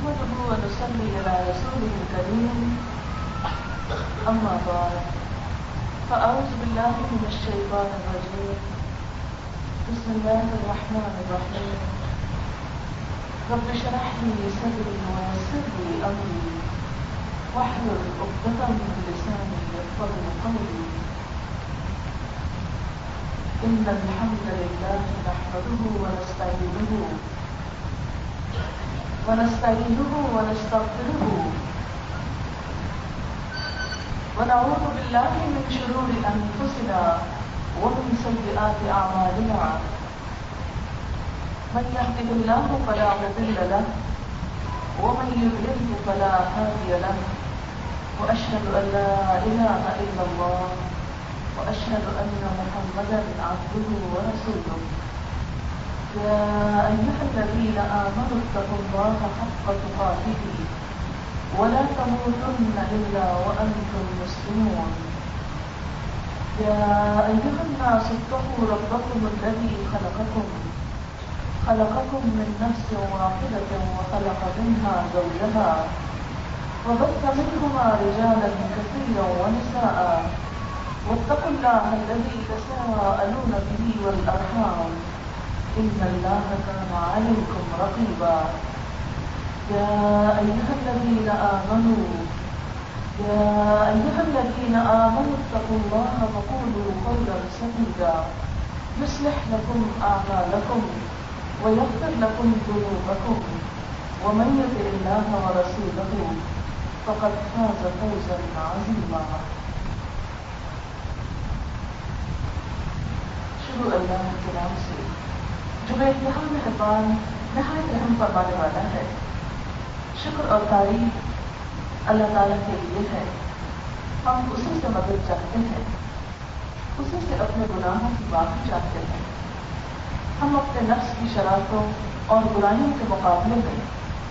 نحمده ونصلي على رسوله الكريم أما بعد فأعوذ بالله من الشيطان الرجيم بسم الله الرحمن الرحيم رب اشرح لي صدري ويسر لي أمري واحلل عقدة من لساني يفقهوا قولي إن الحمد لله نحمده ونستعينه ونستغفره ونعوذ بالله من شرور أنفسنا ومن سيئات أعمالنا من يهده الله فلا مضل له ومن يضلل فلا هادي له وأشهد أن لا إله إلا الله وأشهد أن محمدا عبده ورسوله يا أيها الذين آمنوا اتقوا الله حق تقاته ولا تموتن إلا وأنتم مسلمون يا أيها الناس اتقوا ربكم الذي خلقكم من نفس واحدة وخلق منها زوجها وبث منهما رجالا كثيرا ونساء واتقوا الله الذي تساءلون به والأرحام إن الله كان عليكم رقيبا يا أيها الذين آمنوا اتقوا الله وقولوا قولا سديدا يصلح لكم أعمالكم ويغفر لكم ذنوبكم ومن يطع الله ورسوله فقد فاز فوزا عظيما. شروع اللہ کے نام سے جو بے انتہا مہربان نہایت رحم فرمانے والا ہے. شکر اور تعریف اللہ تعالیٰ کے لیے ہے. ہم اسی سے مدد چاہتے ہیں, اسی سے اپنے گناہوں کی معافی چاہتے ہیں. ہم اپنے نفس کی شرارتوں اور برائیوں کے مقابلے میں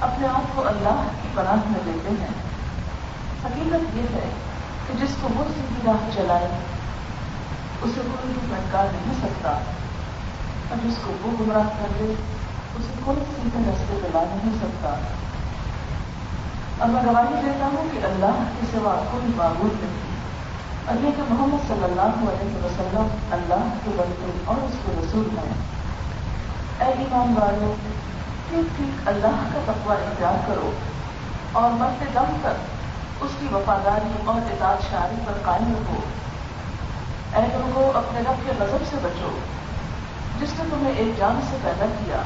اپنے آپ کو اللہ کی پناہ میں دیتے ہیں. حقیقت یہ ہے کہ جس کو وہ سیدھی راہ چلائے اسے کوئی بھی انکار نہیں سکتا, اور جس کو وہ گمراہ کر دے اسے کوئی سیدھے راستے دلا نہیں سکتا. اور میں گواہی دیتا ہوں کہ اللہ کے سوا کوئی معبود نہیں, اور یہ کہ محمد صلی اللہ علیہ وسلم اللہ کے بندے اور اس کے رسول ہیں. اے ایمان والو, ٹھیک اللہ کا تقوی اختیار کرو اور مرتے دم تک اس کی وفاداری اور اطاعت شاری پر قائم رہو. اے لوگوں, اپنے رب کے غضب سے بچو جس نے تمہیں ایک جان سے پیدا کیا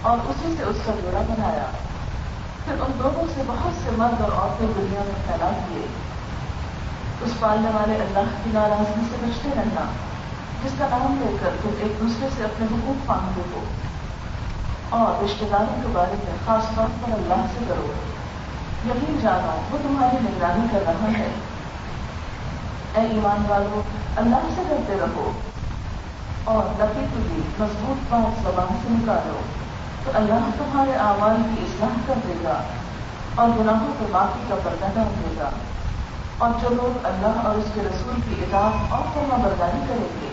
اور اسی سے اس کا جوڑا بنایا, پھر ان دونوں سے بہت سے مرد اور عورتیں دنیا میں پھیلا دیے. اس پالنے والے اللہ کی ناراضگی سے بچتے رہنا جس کا نام لے کر تم ایک دوسرے سے اپنے حقوق مانگتے ہو, اور رشتے داروں کے بارے میں خاص طور پر اللہ سے کرو. یقین جانو وہ تمہاری نگرانی کر رہا ہے. اے ایمان والو, اللہ سے ڈرتے رہو اور لکی تجھی مضبوط بات زبان سے نکالو تو اللہ تمہارے اعمال کی اصلاح کر دے گا اور گناہوں کو معافی کا پردہ ڈال دے گا. اور جو لوگ اللہ اور اس کے رسول کی اطاعت اور فرما برداری کریں گے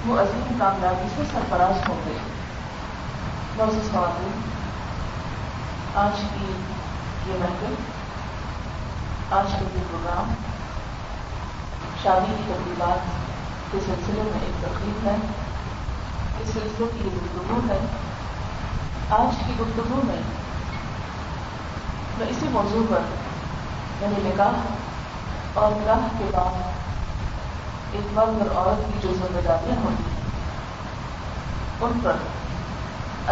وہ عظیم کامیابی سے سرفراز ہوں گے. معزز خواتین, آج کی یہ محفل, آج کا یہ پروگرام شادی کی تقریبات کے سلسلے میں ایک تقریب ہے. اس سلسلے کی یہ گفتگو ہے. آج کی گفتگو میں اسی موضوع پر یعنی نکاح اور نکاح کے بعد ایک مرد اور عورت کی جو ذمہ داریاں ہوں ان پر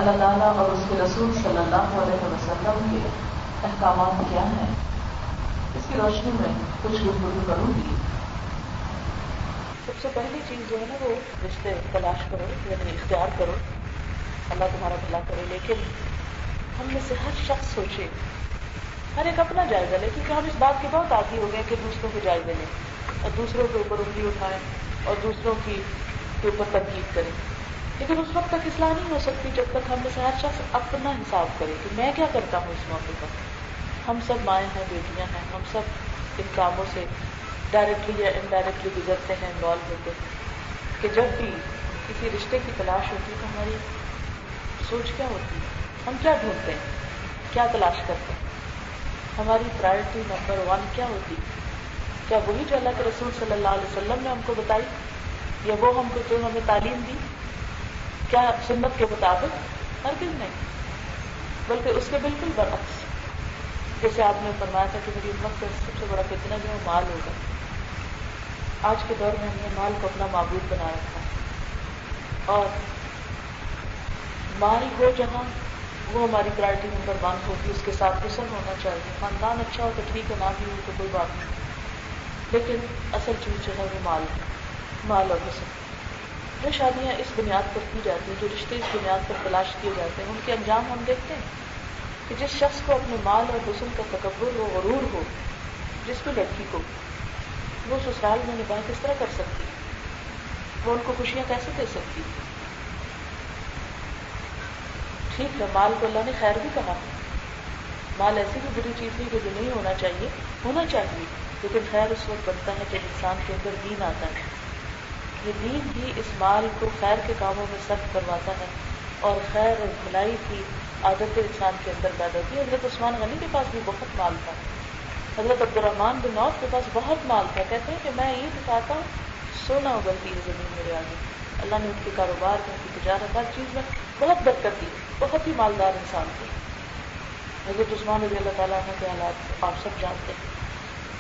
اللہ تعالیٰ اور اس کے رسول صلی اللہ علیہ وسلم کے احکامات کیا ہیں, اس کی روشنی میں کچھ گفتگو کروں گی. سب سے پہلی چیز جو ہے نا وہ رشتے تلاش کرو, یعنی اختیار کرو. اللہ تمہارا بھلا کرے. لیکن ہم میں سے ہر شخص سوچے, ہر ایک اپنا جائزہ لے, کیونکہ ہم اس بات کے بہت عادی ہو گئے کہ دوسروں کے جائزے لیں اور دوسروں کے اوپر انگلی اٹھائیں اور دوسروں کے اوپر تنقید کریں. لیکن اس وقت تک اصلاح نہیں ہو سکتی جب تک ہم میں سے ہر شخص اپنا حساب کرے کہ میں کیا کرتا ہوں اس موقع پر. ہم سب مائیں ہیں, بیٹیاں ہیں, ہم سب ان کاموں سے ڈائریکٹلی یا انڈائریکٹلی گزرتے ہیں, انوالو ہوتے ہیں. کہ جب بھی کسی رشتے کی تلاش ہوتی ہے تو ہماری سوچ کیا ہوتی ہے, ہم کیا ڈھونڈتے ہیں, کیا تلاش کرتے ہیں؟ ہماری پرائرٹی نمبر 1 کیا ہوتی؟ کیا وہی جو اللہ کے رسول صلی اللہ علیہ وسلم نے ہم کو بتائی، یا وہ ہم کو جو ہمیں تعلیم دی، کیا سنت کے مطابق؟ ہرگز نہیں، بلکہ اس کے بالکل برعکس. جیسے آپ نے فرمایا تھا کہ میری امت کا سب سے بڑا فتنہ جو ہے مال ہوگا. آج کے دور میں ہم نے مال کو اپنا معبود بنا رکھا ہے، اور مال ہو جہاں وہ ہماری پرائرٹی نمبر 1 ہوگی. اس کے ساتھ حسن ہونا چاہیے، خاندان اچھا ہو تو ٹھیک ہے، نہ بھی ہو تو کوئی بات نہیں، لیکن اصل چیز جو ہے وہ مال اور حسن. جو شادیاں اس بنیاد پر کی جاتی ہیں، جو رشتے اس بنیاد پر تلاش کیے جاتے ہیں، ان کے انجام ہم دیکھتے ہیں کہ جس شخص کو اپنے مال اور حسن کا تکبر ہو، غرور ہو، جس بھی لڑکی کو، وہ سسرال میں نکاح کس طرح کر سکتی، وہ ان کو خوشیاں کیسے دے سکتی؟ ٹھیک ہے، مال کو اللہ نے خیر بھی کہا، مال ایسی بھی بری چیز نہیں کہ جو نہیں ہونا چاہیے، لیکن خیر اس وقت بنتا ہے جب انسان کے اندر دین آتا ہے. یہ دین ہی اس مال کو خیر کے کاموں میں صرف کرواتا ہے، اور خیر اور بھلائی کی عادت انسان کے اندر پیدا ہوتی ہے. حضرت عثمان غنی کے پاس بھی بہت مال تھا، حضرت عبد الرحمن بن عوف کے پاس بہت مال تھا. کہتے ہیں کہ میں عید اٹھاتا ہوں، سونا اگلتی ہے زمین میرے آگے. اللہ نے ان کے کاروبار میں، ان کی تجارت، ہر چیز میں بہت برکت دی، بہت ہی مالدار انسان تھے. حضرت عثمان رضی اللہ تعالیٰ عنہ کے حالات آپ سب جانتے ہیں.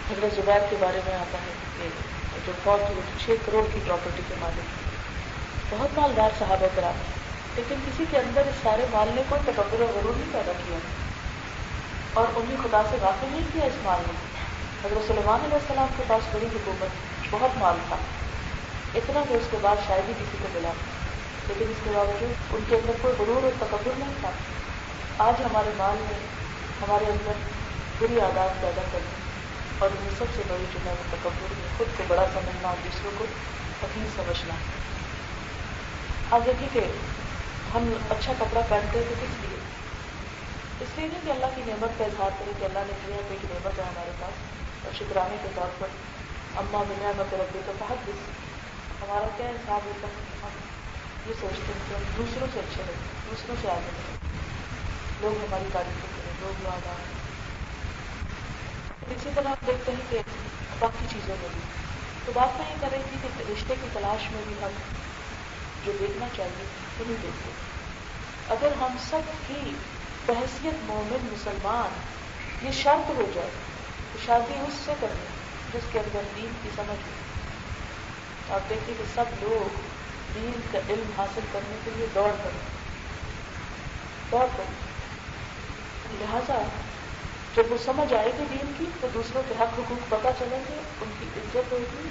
حضرت زبیر کے بارے میں آتا ہے کہ جو فوت ہوئے 6 کروڑ کی پراپرٹی کے مالک، بہت مالدار صحابہ کرام، لیکن کسی کے اندر اس سارے مال نے کوئی تکبر و غرور نہیں پیدا کیا، اور انہیں خدا سے واقع نہیں کیا اس مال نے. حضرت سلیمان علیہ السلام کے پاس بڑی حکومت، بہت مال تھا، اتنا کہ اس کے بعد شاید ہی کسی کو ملا، لیکن اس کے باوجود ان کے اندر کوئی غرور اور تکبر نہیں تھا. آج ہمارے مال میں ہمارے اندر بری عادات پیدا کرنا، اور ان میں سب سے بڑی جو ہے وہ تکبر میں، خود کو بڑا سمجھنا اور دوسروں کو حقیر سمجھنا. آپ دیکھیے کہ ہم اچھا کپڑا پہنتے ہیں تو کس لیے؟ اس لیے نہیں کہ اللہ کی نعمت کا اظہار کریں کہ اللہ نے دیا، کوئی نعمت ہے ہمارے پاس، اور شکرانے کے طور پر اما بنعمت ربی کا تحدث. ہمارا کیا حساب ہوتا ہے کہ ہم یہ سوچتے ہیں کہ ہم دوسروں سے اچھے لگیں، دوسروں سے آگے لگیں، لوگ ہماری تعریفیں کریں، لوگ یاد آئیں. اسی طرح آپ دیکھتے ہیں کہ باقی چیزوں میں بھی. تو بات میں یہ کر رہی تھی کہ رشتے کی تلاش میں بھی ہم جو دیکھنا چاہیے وہ نہیں دیکھتے. اگر ہم سب کی بحیثیت مومن مسلمان یہ شرط ہو جائے تو شادی اس سے کرنی جس کے اندر دین کی سمجھ ہو. آپ دیکھیے کہ سب لوگ دین کا علم حاصل کرنے کے لیے دوڑ کر، لہذا جب وہ سمجھ آئے گی دین کی تو دوسروں کے حق حقوق پتہ چلیں گے، ان کی عزت ہوگی،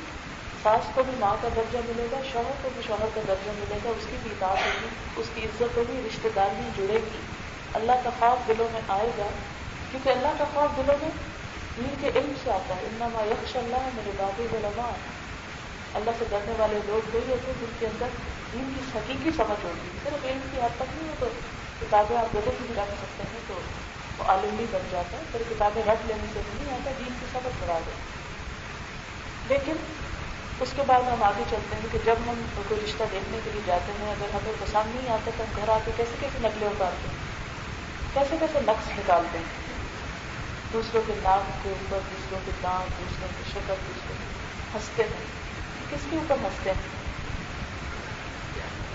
ساس کو بھی ماں کا درجہ ملے گا، شوہر کو بھی شوہر کا درجہ ملے گا، اس کی بھی اطاعت ہوگی، اس کی عزت ہوگی، رشتے داریاں جڑے گی، اللہ کا خوف دلوں میں آئے گا. کیونکہ اللہ کا خوف دلوں میں دین کے علم سے آتا ہے. انما یخشی اللہ من عبادہ العلماء. اللہ سے ڈرنے والے لوگ وہی ہوتے ہیں جن کے اندر دین کی حقیقی سمجھ ہوگی. صرف علم کی حد تک نہیں ہو تو کتابیں آپ بدل بھی رکھ سکتے ہیں تو وہ عالم نہیں بن جاتا ہے، پھر کتابیں رکھ لینے سے نہیں آتا، دین کی سمجھ بڑھا دے. لیکن اس کے بعد ہم آگے چلتے ہیں کہ جب ہم کوئی رشتہ دیکھنے کے لیے جاتے ہیں، اگر ہمیں پسند نہیں آتا تو ہم گھر آ کے کیسے کیسے نقلیں اتارتے ہیں، کیسے کیسے نقص نکالتے ہیں، دوسروں کے ناک کے اوپر، دوسروں کے دانت، دوسروں کی شکل، دوسروں کی ہنستے ہیں. کس کے اوپر ہنستے ہیں؟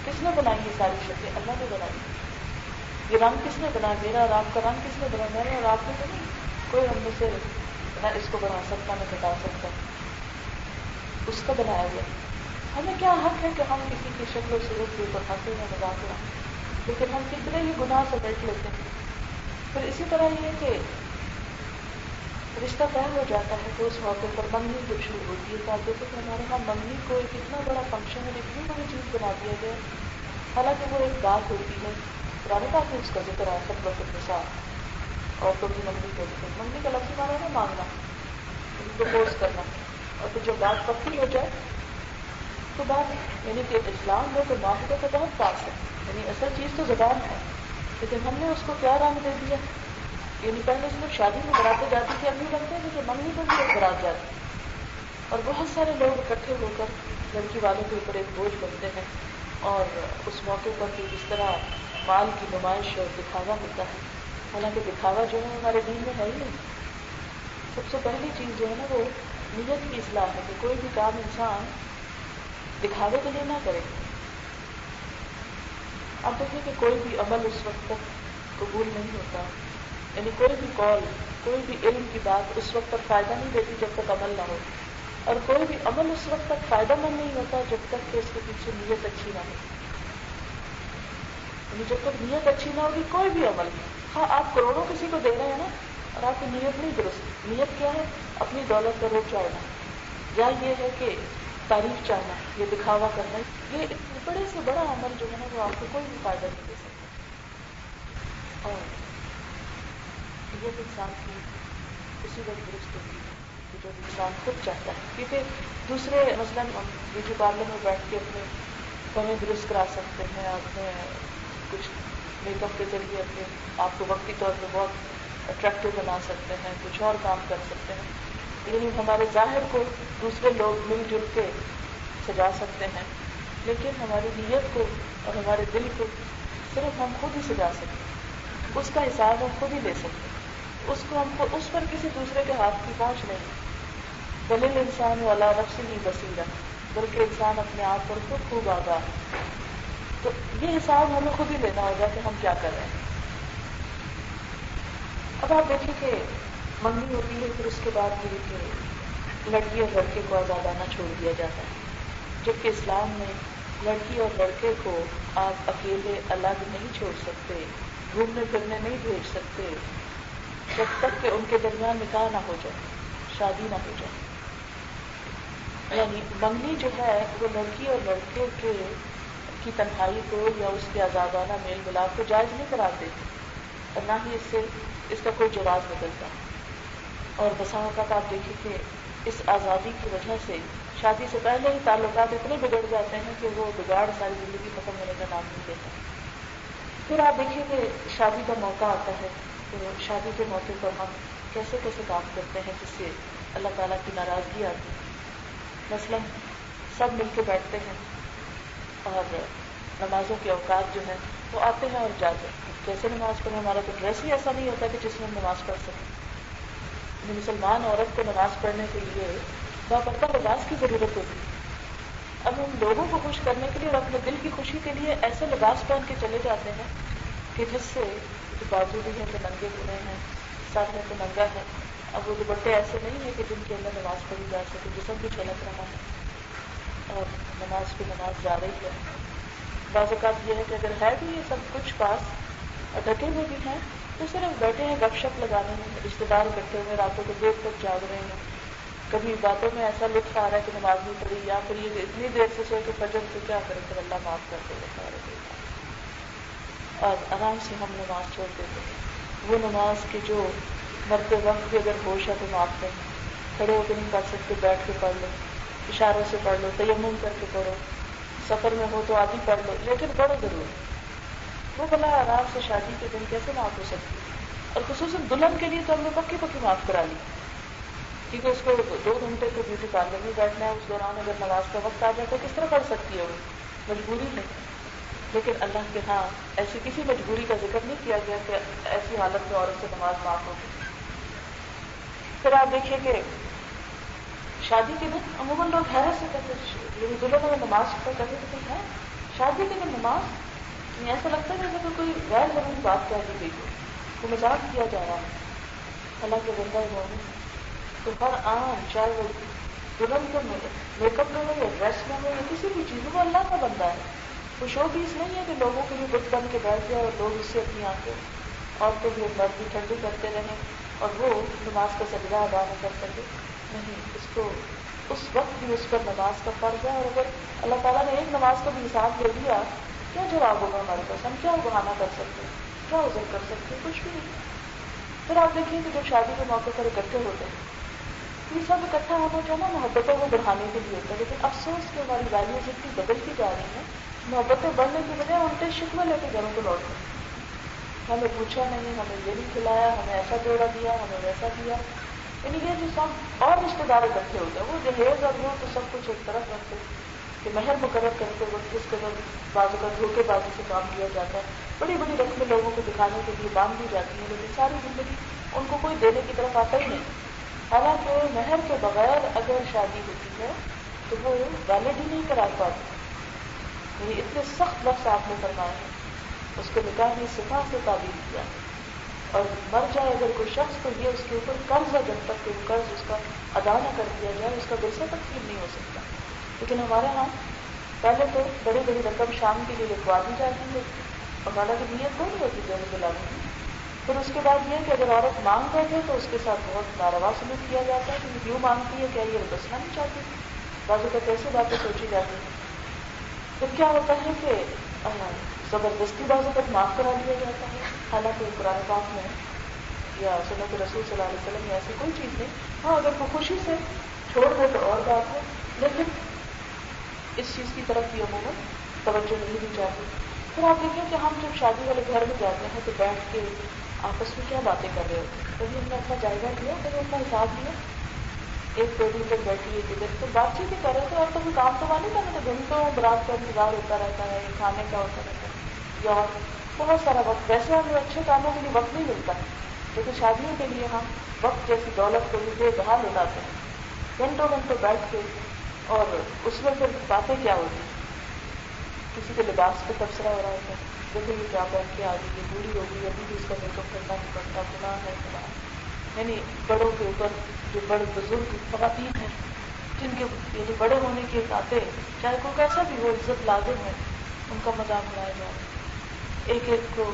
کس نے بنائی یہ ساری شکلیں؟ اللہ نے بنائی. یہ رنگ کس نے بنایا؟ میرا اور آپ کا رنگ کس نے بنایا؟ میں نے اور آپ نے تو نہیں. کوئی ہم میں سے نہ اس کو بنا سکتا نہ بتا سکتا، اس کا بنایا گیا. ہمیں کیا حق ہے کہ ہم کسی کی شکل و صورت کے اوپر ہنسیں یا مذاق کریں؟ لیکن ہم کتنے ہی گناہ سے بیٹھ لیتے ہیں. پھر اسی طرح یہ کہ رشتہ طے ہو جاتا ہے تو اس موقع پر منگنی جب شروع ہوتی ہے تو آپ دیکھیں کہ ہمارے یہاں منگنی کو ایک اتنا بڑا فنکشن ہے، اتنی بڑی چیز بنا دیا گیا، حالانکہ وہ ایک بات ہوتی ہے. پرانے بات میں اس کا ذکر آیا سب وقت مثال عورتوں کی منگنی کا ذکر. منگنی کا لفظ مانا نا مانگنا، پرپوز کرنا. اور پھر جب بات پکی ہو جائے تو بات، یعنی کہ اسلام میں تو معاہدے کا بہت پاس ہے، یعنی اصل چیز تو زبان ہے، لیکن ہم نے اس کو کیا رنگ دے دیا. یعنی پہلے اس میں شادی میں براتیں جاتی تھی، اب نہیں لگتے ہیں کہ منگنی میں بھی ایک برات جاتی، اور بہت سارے لوگ اکٹھے ہو کر لڑکی والوں کے اوپر ایک بوجھ بنتے ہیں. اور اس موقع پر بھی جس طرح مال کی نمائش اور دکھاوا ہوتا ہے، حالانکہ دکھاوا جو ہے ہمارے دین میں ہے ہی نہیں. سب سے پہلی چیز جو ہے نا وہ نیت کی اصلاح ہے کہ کوئی بھی کام انسان دکھاوے کے لیے نہ کرے. اب دیکھیں کہ کوئی بھی عمل اس وقت تک قبول نہیں ہوتا، یعنی کوئی بھی قول، کوئی بھی علم کی بات اس وقت تک فائدہ نہیں دیتی جب تک عمل نہ ہو، اور کوئی بھی عمل اس وقت تک فائدہ مند نہیں ہوتا جب تک کہ اس کے پیچھے نیت اچھی نہ ہو. یعنی جب تک نیت اچھی نہ ہوگی کوئی بھی عمل، ہاں آپ کروڑوں کسی کو دے رہے ہیں نا اور آپ کی نیت نہیں درست، نیت کیا ہے؟ اپنی دولت کا روپ چاہنا، یا یہ ہے کہ تعریف چاہنا، یہ دکھاوا کرنا، یہ ایک بڑے سے بڑا عمل جو ہے نا وہ آپ کو کوئی بھی فائدہ نہیں دے سکتا. اور نیت انسان کی اسی وقت درست ہوتی ہے کہ جب انسان خود چاہتا ہے. کیونکہ دوسرے مثلاً ہم بیوٹی پارلر میں بیٹھ کے اپنے کمیں درست کرا سکتے ہیں، اپنے کچھ میک اپ کے ذریعے اپنے آپ کو وقتی طور پہ بہت اٹریکٹیو بنا سکتے ہیں، کچھ اور کام کر سکتے ہیں، یعنی ہمارے ظاہر کو دوسرے لوگ مل جل کے سجا سکتے ہیں، لیکن ہماری نیت کو اور ہمارے دل کو صرف ہم خود ہی سجا سکتے ہیں. اس کا حساب ہم خود ہی لے سکتے ہیں، اس کو ہم کو اس پر کسی دوسرے کے ہاتھ کی پہنچ نہیں. بل الانسان علی نفسہ بصیرہ، بلکہ انسان اپنے آپ پر خود خوب آگاہ ہے. تو یہ حساب ہمیں خود ہی لینا ہوگا کہ ہم کیا کر رہے ہیں. اب آپ دیکھیں کہ منگنی ہوتی ہے، پھر اس کے بعد یہ کہ لڑکی اور لڑکے کو آزادانہ چھوڑ دیا جاتا ہے، جبکہ اسلام میں لڑکی اور لڑکے کو آپ اکیلے الگ نہیں چھوڑ سکتے، گھومنے پھرنے نہیں بھیج سکتے جب تک کہ ان کے درمیان نکاح نہ ہو جائے، شادی نہ ہو جائے. یعنی منگنی جو ہے وہ لڑکی اور لڑکے کی تنہائی کو یا اس کے آزادانہ میل ملاپ کو جائز نہیں قرار دیتی، اور نہ ہی اس کا کوئی جواز نکلتا. اور بسا اوقات آپ دیکھیں کہ اس آزادی کی وجہ سے شادی سے پہلے ہی تعلقات اتنے بگڑ جاتے ہیں کہ وہ بگاڑ ساری زندگی ختم ہونے کا نام نہیں لیتا. پھر آپ دیکھیے کہ شادی کا موقع آتا ہے، تو شادی کے موقع پر ہم کیسے کیسے کام کرتے ہیں جس سے اللہ تعالیٰ کی ناراضگی آتی ہے. مثلاً سب مل کے بیٹھتے ہیں اور نمازوں کے اوقات جو ہیں وہ آتے ہیں اور جاتے ہیں. کیسے نماز پڑھیں؟ ہمارا تو ڈریس ہی ایسا نہیں ہوتا کہ جس میں ہم نماز پڑھ سکیں. مسلمان عورت کو نماز پڑھنے کے لیے باپردہ لباس کی ضرورت ہوتی ہے. اب ہم لوگوں کو خوش کرنے کے لیے اور اپنے دل کی خوشی کے لیے ایسے لباس پہن کے چلے جاتے ہیں کہ جس سے بازو بھی ہیں تو ننگے ہوئے ہیں، سر ہے تو ننگا ہے. اب وہ دوپٹے ایسے نہیں ہیں کہ جن کے اندر نماز پڑھی جا سکے، جسم بھی چھلک رہا ہے اور نماز پہ نماز جا رہی ہے. بعض اوقات یہ ہے کہ اگر ہے بھی یہ سب کچھ پاس اور ڈھکے ہوئے بھی ہیں تو صرف بیٹھے ہیں گپ شپ لگانے میں، رشتے دار اکٹھے ہوئے راتوں کو دیر تک جاگ رہے ہیں. کبھی باتوں میں ایسا لطف آ رہا ہے کہ نماز نہیں پڑھی، یا پھر یہ اتنی دیر سے سوئے کہ فجر سے کیا کریں پھر اللہ معاف کر دے سارے، اور آرام سے ہم نماز چھوڑ دیتے ہیں. وہ نماز کے جو مرتے وقت بھی اگر ہوش ہے تو معاف کریں، کھڑے ہو کے نہیں پڑھ سکتے بیٹھ کے پڑھ لو، اشاروں سے پڑھ لو، تیمم کر کے پڑھو، سفر میں ہو تو آدھی پڑھ لو، لیکن پڑھو ضرور. وہ بلا آرام سے شادی کے دن کیسے معاف ہو سکتی ہے؟ اور خصوصاً دلہن کے لیے تو ہم نے پکی معاف کرا لی، کیونکہ اس کو 2 گھنٹے تو بیوٹی پارلر میں بیٹھنا ہے، اس دوران اگر نماز کا وقت آ جائے تو کس طرح پڑھ سکتی ہے؟ وہ مجبوری ہے. لیکن اللہ کے ہاں ایسی کسی مجبوری کا ذکر نہیں کیا گیا کہ ایسی حالت میں عورت سے نماز معاف ہو. پھر آپ دیکھیے کہ شادی کے دن عموماً لوگ حیرت سے کہتے ہیں دلہن میں نماز کا کہتے تو ہے شادی کے دن نماز، ایسا لگتا ہے جیسے کوئی غیر ضروری بات کہہ دی گئی ہو، وہ مذاق کیا جا رہا ہے. اللہ کے بندہ مومن تو ہر عام چاہے وہ دلہن کا میک اپ میں ہو یا ڈریس میں ہو یا کسی بھی چیز میں، وہ اللہ کا بندہ ہے. وہ شو پیس نہیں ہے کہ لوگوں کے لیے بت بن کے بیٹھ جائے اور لوگ اس سے اپنی آنکھیں اور تو بھی مرد بھی ٹھنڈی کرتے رہیں اور وہ نماز کا سجدہ ادا نہ کر سکے. نہیں، اس کو اس وقت بھی اس پر نماز کا فرض ہے. اور اگر اللہ تعالیٰ نے ایک نماز کا بھی حساب دے دیا، کیا جواب ہوگا ہمارے پاس؟ ہم کیا بہانہ کر سکتے ہیں؟ کیا عذر کر سکتے ہیں؟ کچھ بھی نہیں. پھر آپ دیکھیے کہ جب شادی کے موقع پر اکٹھے ہوتے ہیں، یہ سب اکٹھا ہونا جو ہے نا محبتوں کو بڑھانے کے لیے ہوتا ہے. لیکن افسوس کہ ہماری ویلیوز اتنی بدلتی جا رہی ہیں، محبتیں بڑھنے کی بجائے الٹے شکوے لے کے گھروں کو لوٹتے ہیں. ہمیں پوچھا نہیں، ہمیں یہ نہیں کھلایا، ہمیں ایسا جوڑا دیا، ہمیں ویسا دیا. یعنی یہ جو سب اور رشتے دار اکٹھے ہوتے ہیں، وہ جہیز اور وہ تو سب کچھ ایک طرف رکھتے کہ مہر مقرر کرتے وقت جس قدر بعض کا دھوکے بازی سے کام کیا جاتا ہے. بڑی بڑی رقمیں لوگوں کو دکھانے کے لیے باندھ دی جاتی ہیں، لیکن ساری زندگی ان کو کوئی دینے کی طرف آتا ہی نہیں۔ حالانکہ مہر کے بغیر اگر شادی ہوتی ہے تو وہ ویلڈ ہی نہیں قرار پاتی، یعنی اتنے سخت لفظ آپ نے فرمائے ہیں۔ اس کو نکاح کی صفا سے تعبیر کیا، اور مر جائے اگر کوئی شخص تو یہ اس کے اوپر قرض ہے، جب تک کہ وہ قرض اس کا ادا نہ کر دیا جائے اس کا ورثہ تقسیم نہیں ہو سکتا۔ لیکن ہمارے ہاں پہلے تو بڑی بڑی رقم شام کے لیے لکھوا دی جاتی ہے، اور حالانکہ نیت تو نہیں ہوتی دینے دلانے کی۔ پھر اس کے بعد یہ کہ اگر عورت مانگ بیٹھے تو اس کے ساتھ بہت ناروا سلوک کیا جاتا ہے کہ وہ کیوں مانگتی ہے، کیا یہ بسنا نہیں چاہتی، بعض اوقات ایسی باتیں سوچی جاتی ہیں۔ پھر کیا ہوتا ہے کہ زبردستی بعض اوقات معاف کرا دیا جاتا ہے، حالانکہ قرآن پاک میں یا سنت رسول صلی اللہ علیہ وسلم میں ایسی کوئی چیز نہیں۔ ہاں اگر وہ خوشی سے چھوڑ دے تو اور بات ہے، لیکن اس چیز کی طرف بھی عموماً توجہ نہیں دی جاتی۔ پھر آپ دیکھیں کہ ہم جب شادی والے گھر میں جاتے ہیں تو بیٹھ کے آپس میں کیا باتیں کر رہے ہوتے ہیں، کبھی ہم نے اپنا جائزہ لیا، کبھی اپنا حساب لیا، ایک ٹیبل پر بیٹھی ایک ادھر تو بات چیت ہی کر رہے تھے، اور تو کوئی کام تو نہیں کرنا تھا، گھنٹوں برات کا انتظار ہوتا رہتا ہے، کھانے کا ہوتا رہتا ہے، یا بہت سارا وقت۔ ویسے ہمیں اچھے کاموں کے لیے وقت نہیں ملتا، لیکن شادیوں کے لیے ہم وقت جیسی دولت کو بھی بے بحال اڑاتے ہیں، گھنٹوں گھنٹوں بیٹھ کے، اور اس میں پھر باتیں کیا ہوتی ہیں، کسی کے لباس پہ تبصرہ ہو رہا ہوتا ہے، دیکھو یہ کیا پہن کے آ گئی، یہ بوڑھی ہو گئی، ابھی بھی اس کا میک اپ کرنا نہیں پڑتا، گناہ ہے گناہ۔ یعنی بڑوں کے اوپر جو بڑے بزرگ خواتین ہیں جن کے یعنی بڑے ہونے کے ناطے چاہے کوئی کیسا بھی وہ عزت لازم ہے، ان کا مذاق اڑایا جا رہا ہے، ایک ایک کو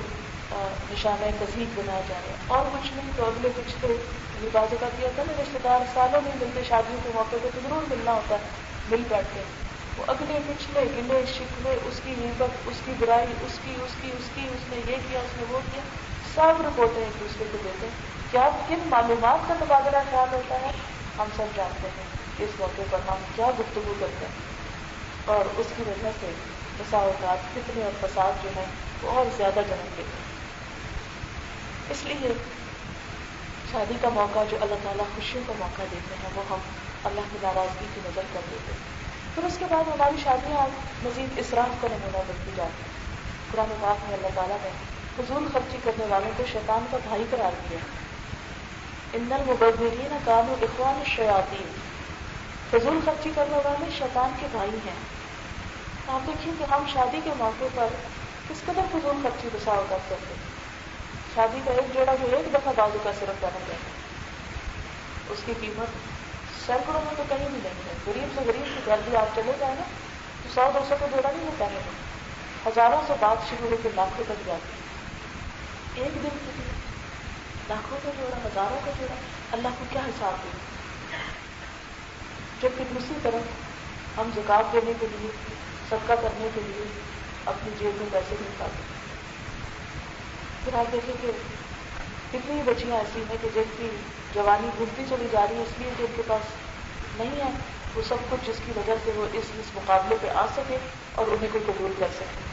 نشانہ تذیق بنایا جا رہا ہے، اور کچھ نہیں تو اگلے پچھلے لباس کا کیا تھا نا، رشتے دار سالوں نہیں ملتے، شادیوں کے موقع پہ تو ضرور ملنا ہوتا ہے، مل بیٹھتے ہیں، وہ اگلے پچھلے گلے شکوے، اس کی غیبت، اس کی برائی، اس نے یہ کیا، اس نے وہ کیا، سب رپورٹیں ایک دوسرے کو دیتے ہیں۔ کیا کن معلومات کا تبادلہ خیال ہوتا ہے ہم سب جانتے ہیں، اس موقع پر ہم کیا گفتگو کرتے ہیں، اور اس کی وجہ سے بسا اوقات فتنے اور فساد جو ہیں وہ اور زیادہ جنم لیتے ہیں۔ اس لیے شادی کا موقع جو اللہ تعالیٰ خوشیوں کا موقع دیتے ہیں وہ ہم اللہ کی ناراضگی کی نظر کر دیتے ہیں۔ پھر اس کے بعد ہماری شادیاں مزید اسراف کا نمونہ بنتی جاتی ہیں۔ قرآن پاک میں اللہ تعالیٰ نے فضول خرچی کرنے والوں کو شیطان کا بھائی قرار دیا۔ ان المبذرین کانوا اخوان الشیاطین، فضول خرچی کرنے والے شیطان کے بھائی ہیں۔ آپ دیکھیے کہ ہم شادی کے موقع پر کس قدر فضول خرچی بسا اوقات کرتے ہیں۔ شادی کا ایک جوڑا جو ایک دفعہ بازو کا صرف پہنا جائے اس کی قیمت سینکڑوں میں تو کہیں بھی نہیں ہے۔ غریب سے غریب کے گھر بھی آپ چلے جائیں نا تو 100-200 کا جوڑا نہیں ہوتا ہے، ہزاروں سے بات شروع ہو کے لاکھوں تک جاتی ہے۔ ایک دن کے لیے لاکھوں کا جوڑا، ہزاروں کا جوڑا، اللہ کو کیا حساب دے؟ جبکہ دوسری طرف ہم زکوٰۃ دینے کے لیے، صدقہ کرنے کے لیے اپنی جیب میں پیسے نہیں پاتے۔ پھر آپ دیکھیں کہ کتنی بچیاں ایسی ہیں کہ جن کی جوانی گھٹتی چلی جا رہی ہے اس لیے کہ ان کے پاس نہیں ہے وہ سب کچھ جس کی وجہ سے وہ اس مقابلے پہ آ سکے اور انہیں کو قبول کر سکے۔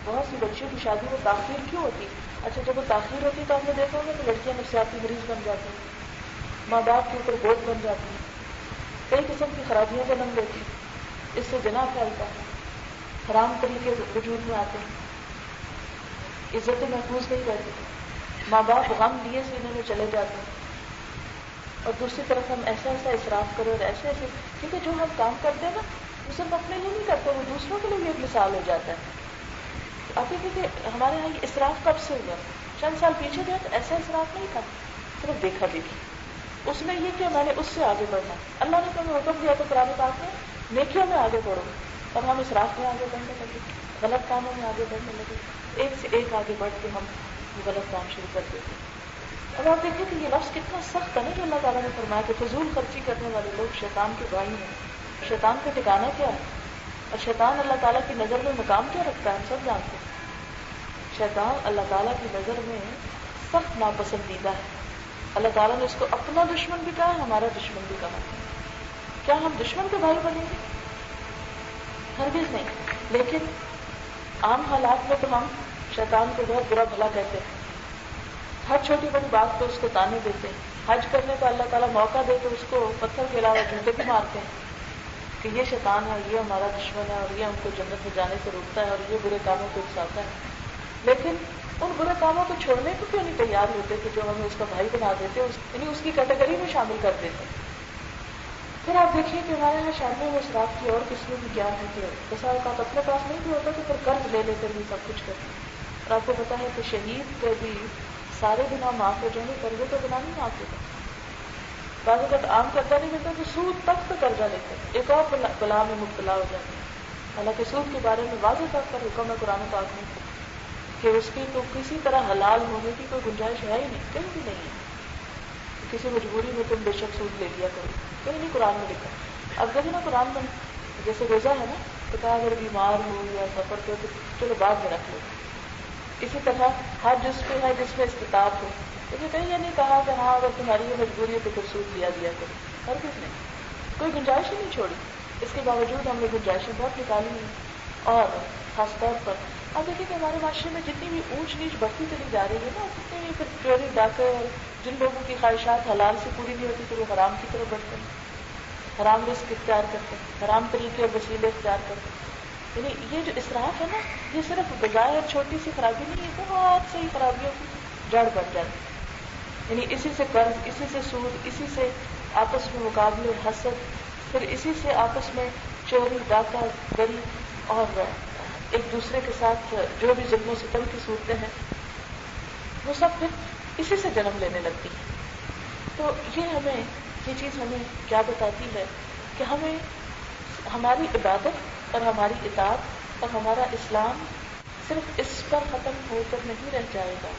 بہت سی بچیوں کی شادی میں تاخیر کیوں ہوتی؟ اچھا جب وہ تاخیر ہوتی تو آپ نے دیکھا ہوگا کہ لڑکیاں نفسیاتی مریض بن جاتی ہیں، ماں باپ کے اوپر بوجھ بن جاتی ہیں، کئی قسم کی خرابیاں جنم لیتی ہیں، اس سے زنا پھیلتا ہے، حرام طریقے وجود میں آتے ہیں، عزتیں محفوظ نہیں رہتی، ماں باپ غم لیے سینے میں چلے جاتے ہیں، اور دوسری طرف ہم ایسا اسراف کریں اور ایسے کیونکہ جو ہم کام کرتے ہیں نا وہ صرف اپنے لیے نہیں کرتے، وہ دوسروں کے لیے بھی ایک مثال ہو جاتا ہے۔ آپ دیکھیں کہ ہمارے یہاں یہ اسراف کب سے ہوا؟ چند سال پیچھے گیا تو ایسا اسراف نہیں تھا، صرف دیکھا دیکھی، اس میں یہ کہ میں نے اس سے آگے بڑھنا، اللہ نے ہمیں حکم دیا تو قرآن پاک میں نیکیوں میں آگے بڑھو، اور ہم اسراف میں آگے بڑھنے لگے، غلط کاموں میں آگے بڑھنے لگے، ایک سے ایک آگے بڑھ کے ہم غلط کام شروع کر دیتے۔ اب آپ دیکھیں کہ یہ لفظ کتنا سخت ہے نا جو اللہ تعالیٰ نے فرمایا کہ فضول خرچی کرنے والے لوگ شیطان کے بھائی ہیں۔ شیطان کا ٹھکانہ کیا ہے؟ اور شیطان اللہ تعالیٰ کی نظر میں مقام کیا رکھتا ہے؟ ہم سب جانتے ہیں شیطان اللہ تعالیٰ کی نظر میں سخت ناپسندیدہ ہے۔ اللہ تعالیٰ نے اس کو اپنا دشمن بھی کہا ہے، ہمارا دشمن بھی کہا ہے۔ کیا ہم دشمن کے بھائی بنیں گے؟ ہرگز نہیں۔ لیکن عام حالات میں تو ہم شیطان کو بہت برا بھلا کہتے ہیں، ہر چھوٹی بڑی بات پہ اس کو تانے دیتے ہیں، حج کرنے کا اللہ تعالیٰ موقع دے تو اس کو پتھر کے علاوہ جوتے بھی مارتے ہیں کہ یہ شیطان ہے، یہ ہمارا دشمن ہے، اور یہ ہم کو جنت میں جانے سے روکتا ہے، اور یہ برے کاموں کو اکساتا ہے۔ لیکن ان برے کاموں کو چھوڑنے کو کیوں نہیں تیار ہوتے کہ جو ہمیں اس کا بھائی بنا دیتے، یعنی اس کی کیٹیگری میں شامل کر دیتے. پھر آپ دیکھیے کہ ہمارے یہاں شادیوں میں اسراف کی اور قسمیں بھی کیا ہے کہ بسا اوقات اپنے پاس نہیں بھی ہوتا تو پھر قرض لے لے کر بھی سب کچھ کرتے ہیں. اور آپ کو پتا ہے کہ شہید کے بھی سارے گناہ معاف ہو جائیں گے، قرضے تو گناہ نہیں معاف ہوتا. بعض اوقات عام قرضہ نہیں ملتا تو سود تک تو قرضہ لیتے ہیں، ایک اور بلا میں مبتلا ہو جاتے ہیں. حالانکہ سود کے بارے میں واضح طور پر حکم ہے قرآن پاک میں کہ اس کی تو کسی طرح حلال ہونے کی کوئی گنجائش ہے ہی نہیں، کہیں بھی نہیں ہے. کسی مجبوری میں تم بے شک سود لے لیا کرو، کہیں نہیں قرآن میں لکھا. اب دیکھیں نا قرآن میں جیسے روزہ ہے نا، تو کہا اگر بیمار ہو یا سفر پہ تو چلو بعد میں رکھ لو. اسی طرح ہر جس پہ ہے جس میں استطاعت ہو، لیکن کہیں یہ نہیں کہا کہ ہاں اگر تمہاری یہ مجبوری ہے تو پھر سود لیا کرو. ہر کس نے کوئی گنجائش ہی نہیں چھوڑی. اس کے باوجود ہم نے گنجائشیں بہت نکالی ہیں. اور خاص طور پر اب دیکھیں کہ ہمارے معاشرے میں جتنی بھی اونچ نیچ بڑھتی چلی جا رہی ہے نا، اتنی بھی پھر چوری ڈاکے اور جن لوگوں کی خواہشات حلال سے پوری نہیں ہوتی تو وہ حرام کی طرف بڑھتے ہیں، حرام رزق اختیار کرتے ہیں، حرام طریقے اور وسیلے اختیار کرتے ہیں. یعنی یہ جو اسراف ہے نا، یہ صرف بظاہر چھوٹی سی خرابی نہیں ہے، بہت سی خرابیوں کی جڑ بن جاتی ہے. یعنی اسی سے قرض، اسی سے سود، اسی سے آپس میں مقابلے، حسد، پھر اسی سے آپس میں چوری ڈاکہ گری اور ایک دوسرے کے ساتھ جو بھی ظلم و ستم کی صورتیں ہیں وہ سب پھر اسی سے جنم لینے لگتی ہے. تو یہ چیز ہمیں کیا بتاتی ہے کہ ہمیں ہماری عبادت اور ہماری اطاعت اور ہمارا اسلام صرف اس پر ختم ہو کر نہیں رہ جائے گا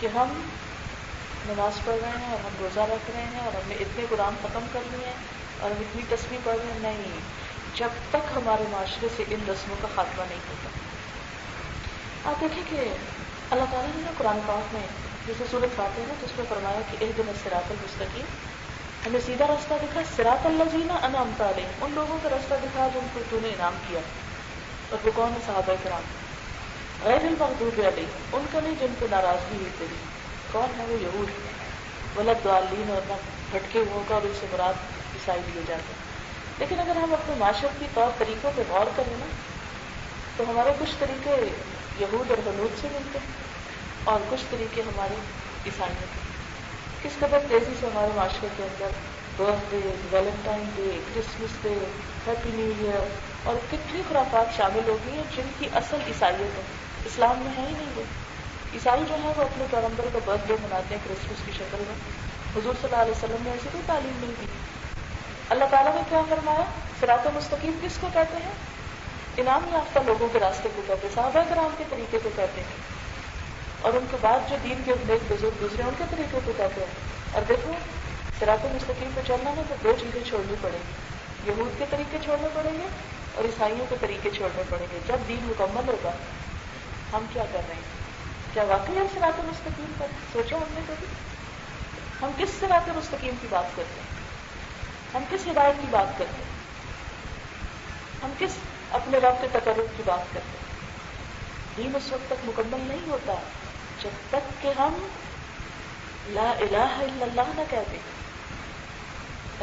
کہ ہم نماز پڑھ رہے ہیں اور ہم روزہ رکھ رہے ہیں اور ہم نے اتنے قرآن ختم کر لیے ہیں اور ہم اتنی تسبیح پڑھ رہے ہیں. نہیں، جب تک ہمارے معاشرے سے ان رسموں کا خاتمہ نہیں ہوتا. آپ دیکھیں کہ اللہ تعالیٰ نے قرآن پاک میں جیسے سورۃ فاتحہ ہے تو اس میں فرمایا کہ اہدنا الصراط المستقیم، ہمیں سیدھا راستہ دکھا. صراط الذین انعمت علیہم، ان لوگوں کا راستہ دکھا جن کو تو نے انعام کیا. اور وہ کون ہے؟ صحابہ کرام. غیر المغضوب علیہم، ان کا نہیں جن پہ ناراضگی ہوئی تیری. کون ہے وہ؟ یہود. ولا الضالین، اور نہ بھٹکے ہوئے کا، اور ان سے مراد عیسائی لیے جاتے ہیں. لیکن اگر ہم اپنے معاشرتی طور طریقوں پہ غور کریں نا تو ہمارے کچھ طریقے یہود اور ہنود سے ملتے ہیں اور کچھ طریقے ہمارے عیسائیوں کے. کس قدر تیزی سے ہمارے معاشرے کے اندر birthday, Valentine day, Christmas day, happy new year اور کتنی خرافات شامل ہو گئی ہیں جن کی اصل عیسائیت ہے، اسلام میں ہے ہی نہیں. وہ عیسائی جو ہے وہ اپنے پیغمبر کا برتھ ڈے مناتے ہیں کرسمس کی شکل میں. حضور صلی اللہ علیہ وسلم نے ایسی کوئی تعلیم نہیں دی. اللہ تعالیٰ نے کیا فرمایا؟ صراط مستقیم کس کو کہتے ہیں؟ انعام یافتہ لوگوں کے راستے کو کہتے ہیں، صحابہ کرام کے طریقے کو کہتے ہیں. اور ان کے بعد جو دین کے نیک بزرگ دوسرے ان کے طریقے کو کہتے ہیں. اور دیکھو صراط مستقیم پہ چلنا ہے تو دو چیزیں چھوڑنی پڑیں گی، یہود کے طریقے چھوڑنے پڑیں گے اور عیسائیوں کے طریقے چھوڑنے پڑیں گے. جب دین مکمل ہوگا ہم کیا کر رہے ہیں؟ کیا واقعی ہم صراط مستقیم پر سوچا ہم نے کبھی؟ ہم کس صراط مستقیم کی بات کرتے ہیں؟ ہم کس ہدایت کی بات کرتے ہیں؟ ہم کس اپنے رب کے تقرب کی بات کرتے ہیں؟ دین اس وقت تک مکمل نہیں ہوتا جب تک کہ ہم لا الہ الا اللہ نہ کہتے.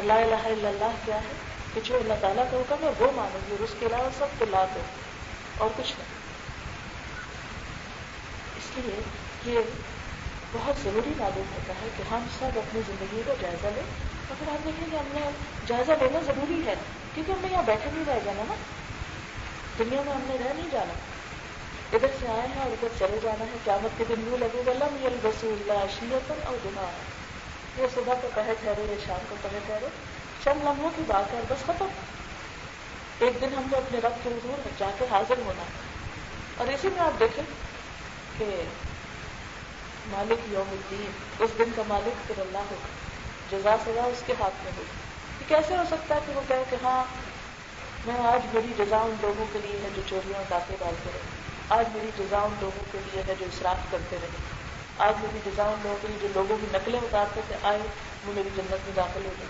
لا الہ الا اللہ کیا ہے؟ کہ جو اللہ تعالیٰ کا حکم ہے وہ مانو گے اور اس کے علاوہ سب کو لا دو اور کچھ نہیں. اس لیے یہ بہت ضروری معلوم ہوتا ہے کہ ہم سب اپنی زندگی کا جائزہ لیں. اور پھر آپ دیکھیں کہ ہم نے جائزہ لینا ضروری ہے کیونکہ ہم نے یہاں بیٹھے نہیں رہ جانا نا، دنیا میں ہم نے رہ نہیں جانا، ادھر سے آئے ہیں اور ادھر چلے جانا ہے. قیامت کے دن یوں لگے گا لم یلبسوا الا عشیۃ او ضحاھا، یہ صبح کا پہر ٹھہرے یا شام کا پہر ٹھہرے، چند لمحوں کی بات ہے بس ختم. ایک دن ہم نے اپنے رب کے حضور جا کے حاضر ہونا ہے. اور اسی میں آپ دیکھیں کہ مالک یوم الدین، اس دن کا مالک پھر اللہ ہوگا، جزا سزا اس کے ہاتھ میں ہوگی. یہ کیسے ہو سکتا ہے کہ وہ کہے کہ ہاں میں آج میری جزا ان لوگوں کے لیے ہے جو چوریاں ڈاکے ڈالتے رہے، آج میری جزا ان لوگوں کے لیے ہے جو اسراف کرتے رہے، آج میری جزا ان لوگوں کے لیے جو لوگوں کی نقلیں اتارتے تھے آئے وہ میری جنت میں داخل ہو گئے،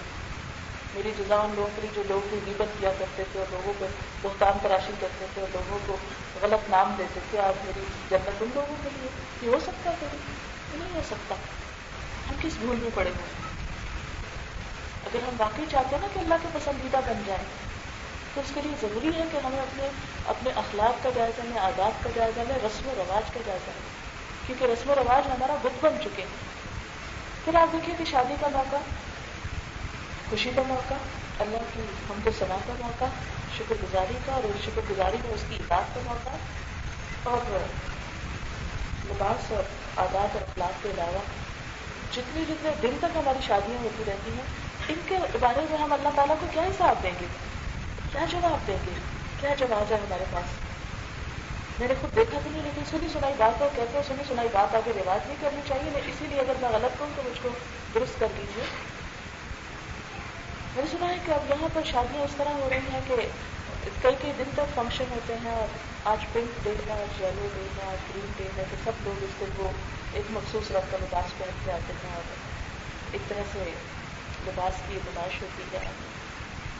میری جزا ان لوگوں کے لیے جو لوگوں کی غیبت کیا کرتے تھے اور لوگوں پہ بہتان تراشی کرتے تھے اور لوگوں کو غلط نام دیتے تھے، آج میری جنت ان لوگوں کے لیے. یہ ہو سکتا ہے کبھی؟ نہیں ہو سکتا. ہم کس بھول میں پڑے ہوئے؟ اگر ہم واقعی چاہتے ہیں نا کہ اللہ کے پسندیدہ بن جائیں تو اس کے لیے ضروری ہے کہ ہمیں اپنے اخلاق کا جائزہ لیں، آداب کا جائزہ لیں، رسم و رواج کا جائزہ لیں، کیونکہ رسم و رواج ہمارا بت بن چکے ہیں۔ پھر آپ دیکھیں کہ شادی کا موقع، خوشی کا موقع، اللہ کی حمد و ثنا کا موقع، شکر گزاری کا، اور شکر گزاری میں اس کی اطاعت کا موقع، اور لباس اور عادات اور اخلاق کے علاوہ جتنے دن تک ہماری شادیاں ہوتی رہتی ہیں، ان کے بارے میں ہم اللہ تعالیٰ کو کیا حساب دیں گے، کیا جواب دیں گے، کیا جواز ہے ہمارے پاس؟ میں نے خود دیکھا بھی نہیں، لیکن سنی سنائی بات کو کہتے ہیں سنی سنائی بات آگے رواج نہیں کرنی چاہیے، میں اسی لیے اگر میں غلط کروں تو مجھ کو درست کر لیجیے۔ میں نے سنا ہے کہ اب یہاں پر شادیاں اس طرح ہو رہی ہیں کہ کئی دن تک فنکشن ہوتے ہیں، اور آج پنک ڈے ہے، آج یلو ڈے ہے، آج گرین ڈے ہے، تو سب لوگ اس دن وہ ایک مخصوص رنگ کا لباس پہن کے آتے ہیں، اور ایک طرح سے لباس کی نمائش ہوتی ہے۔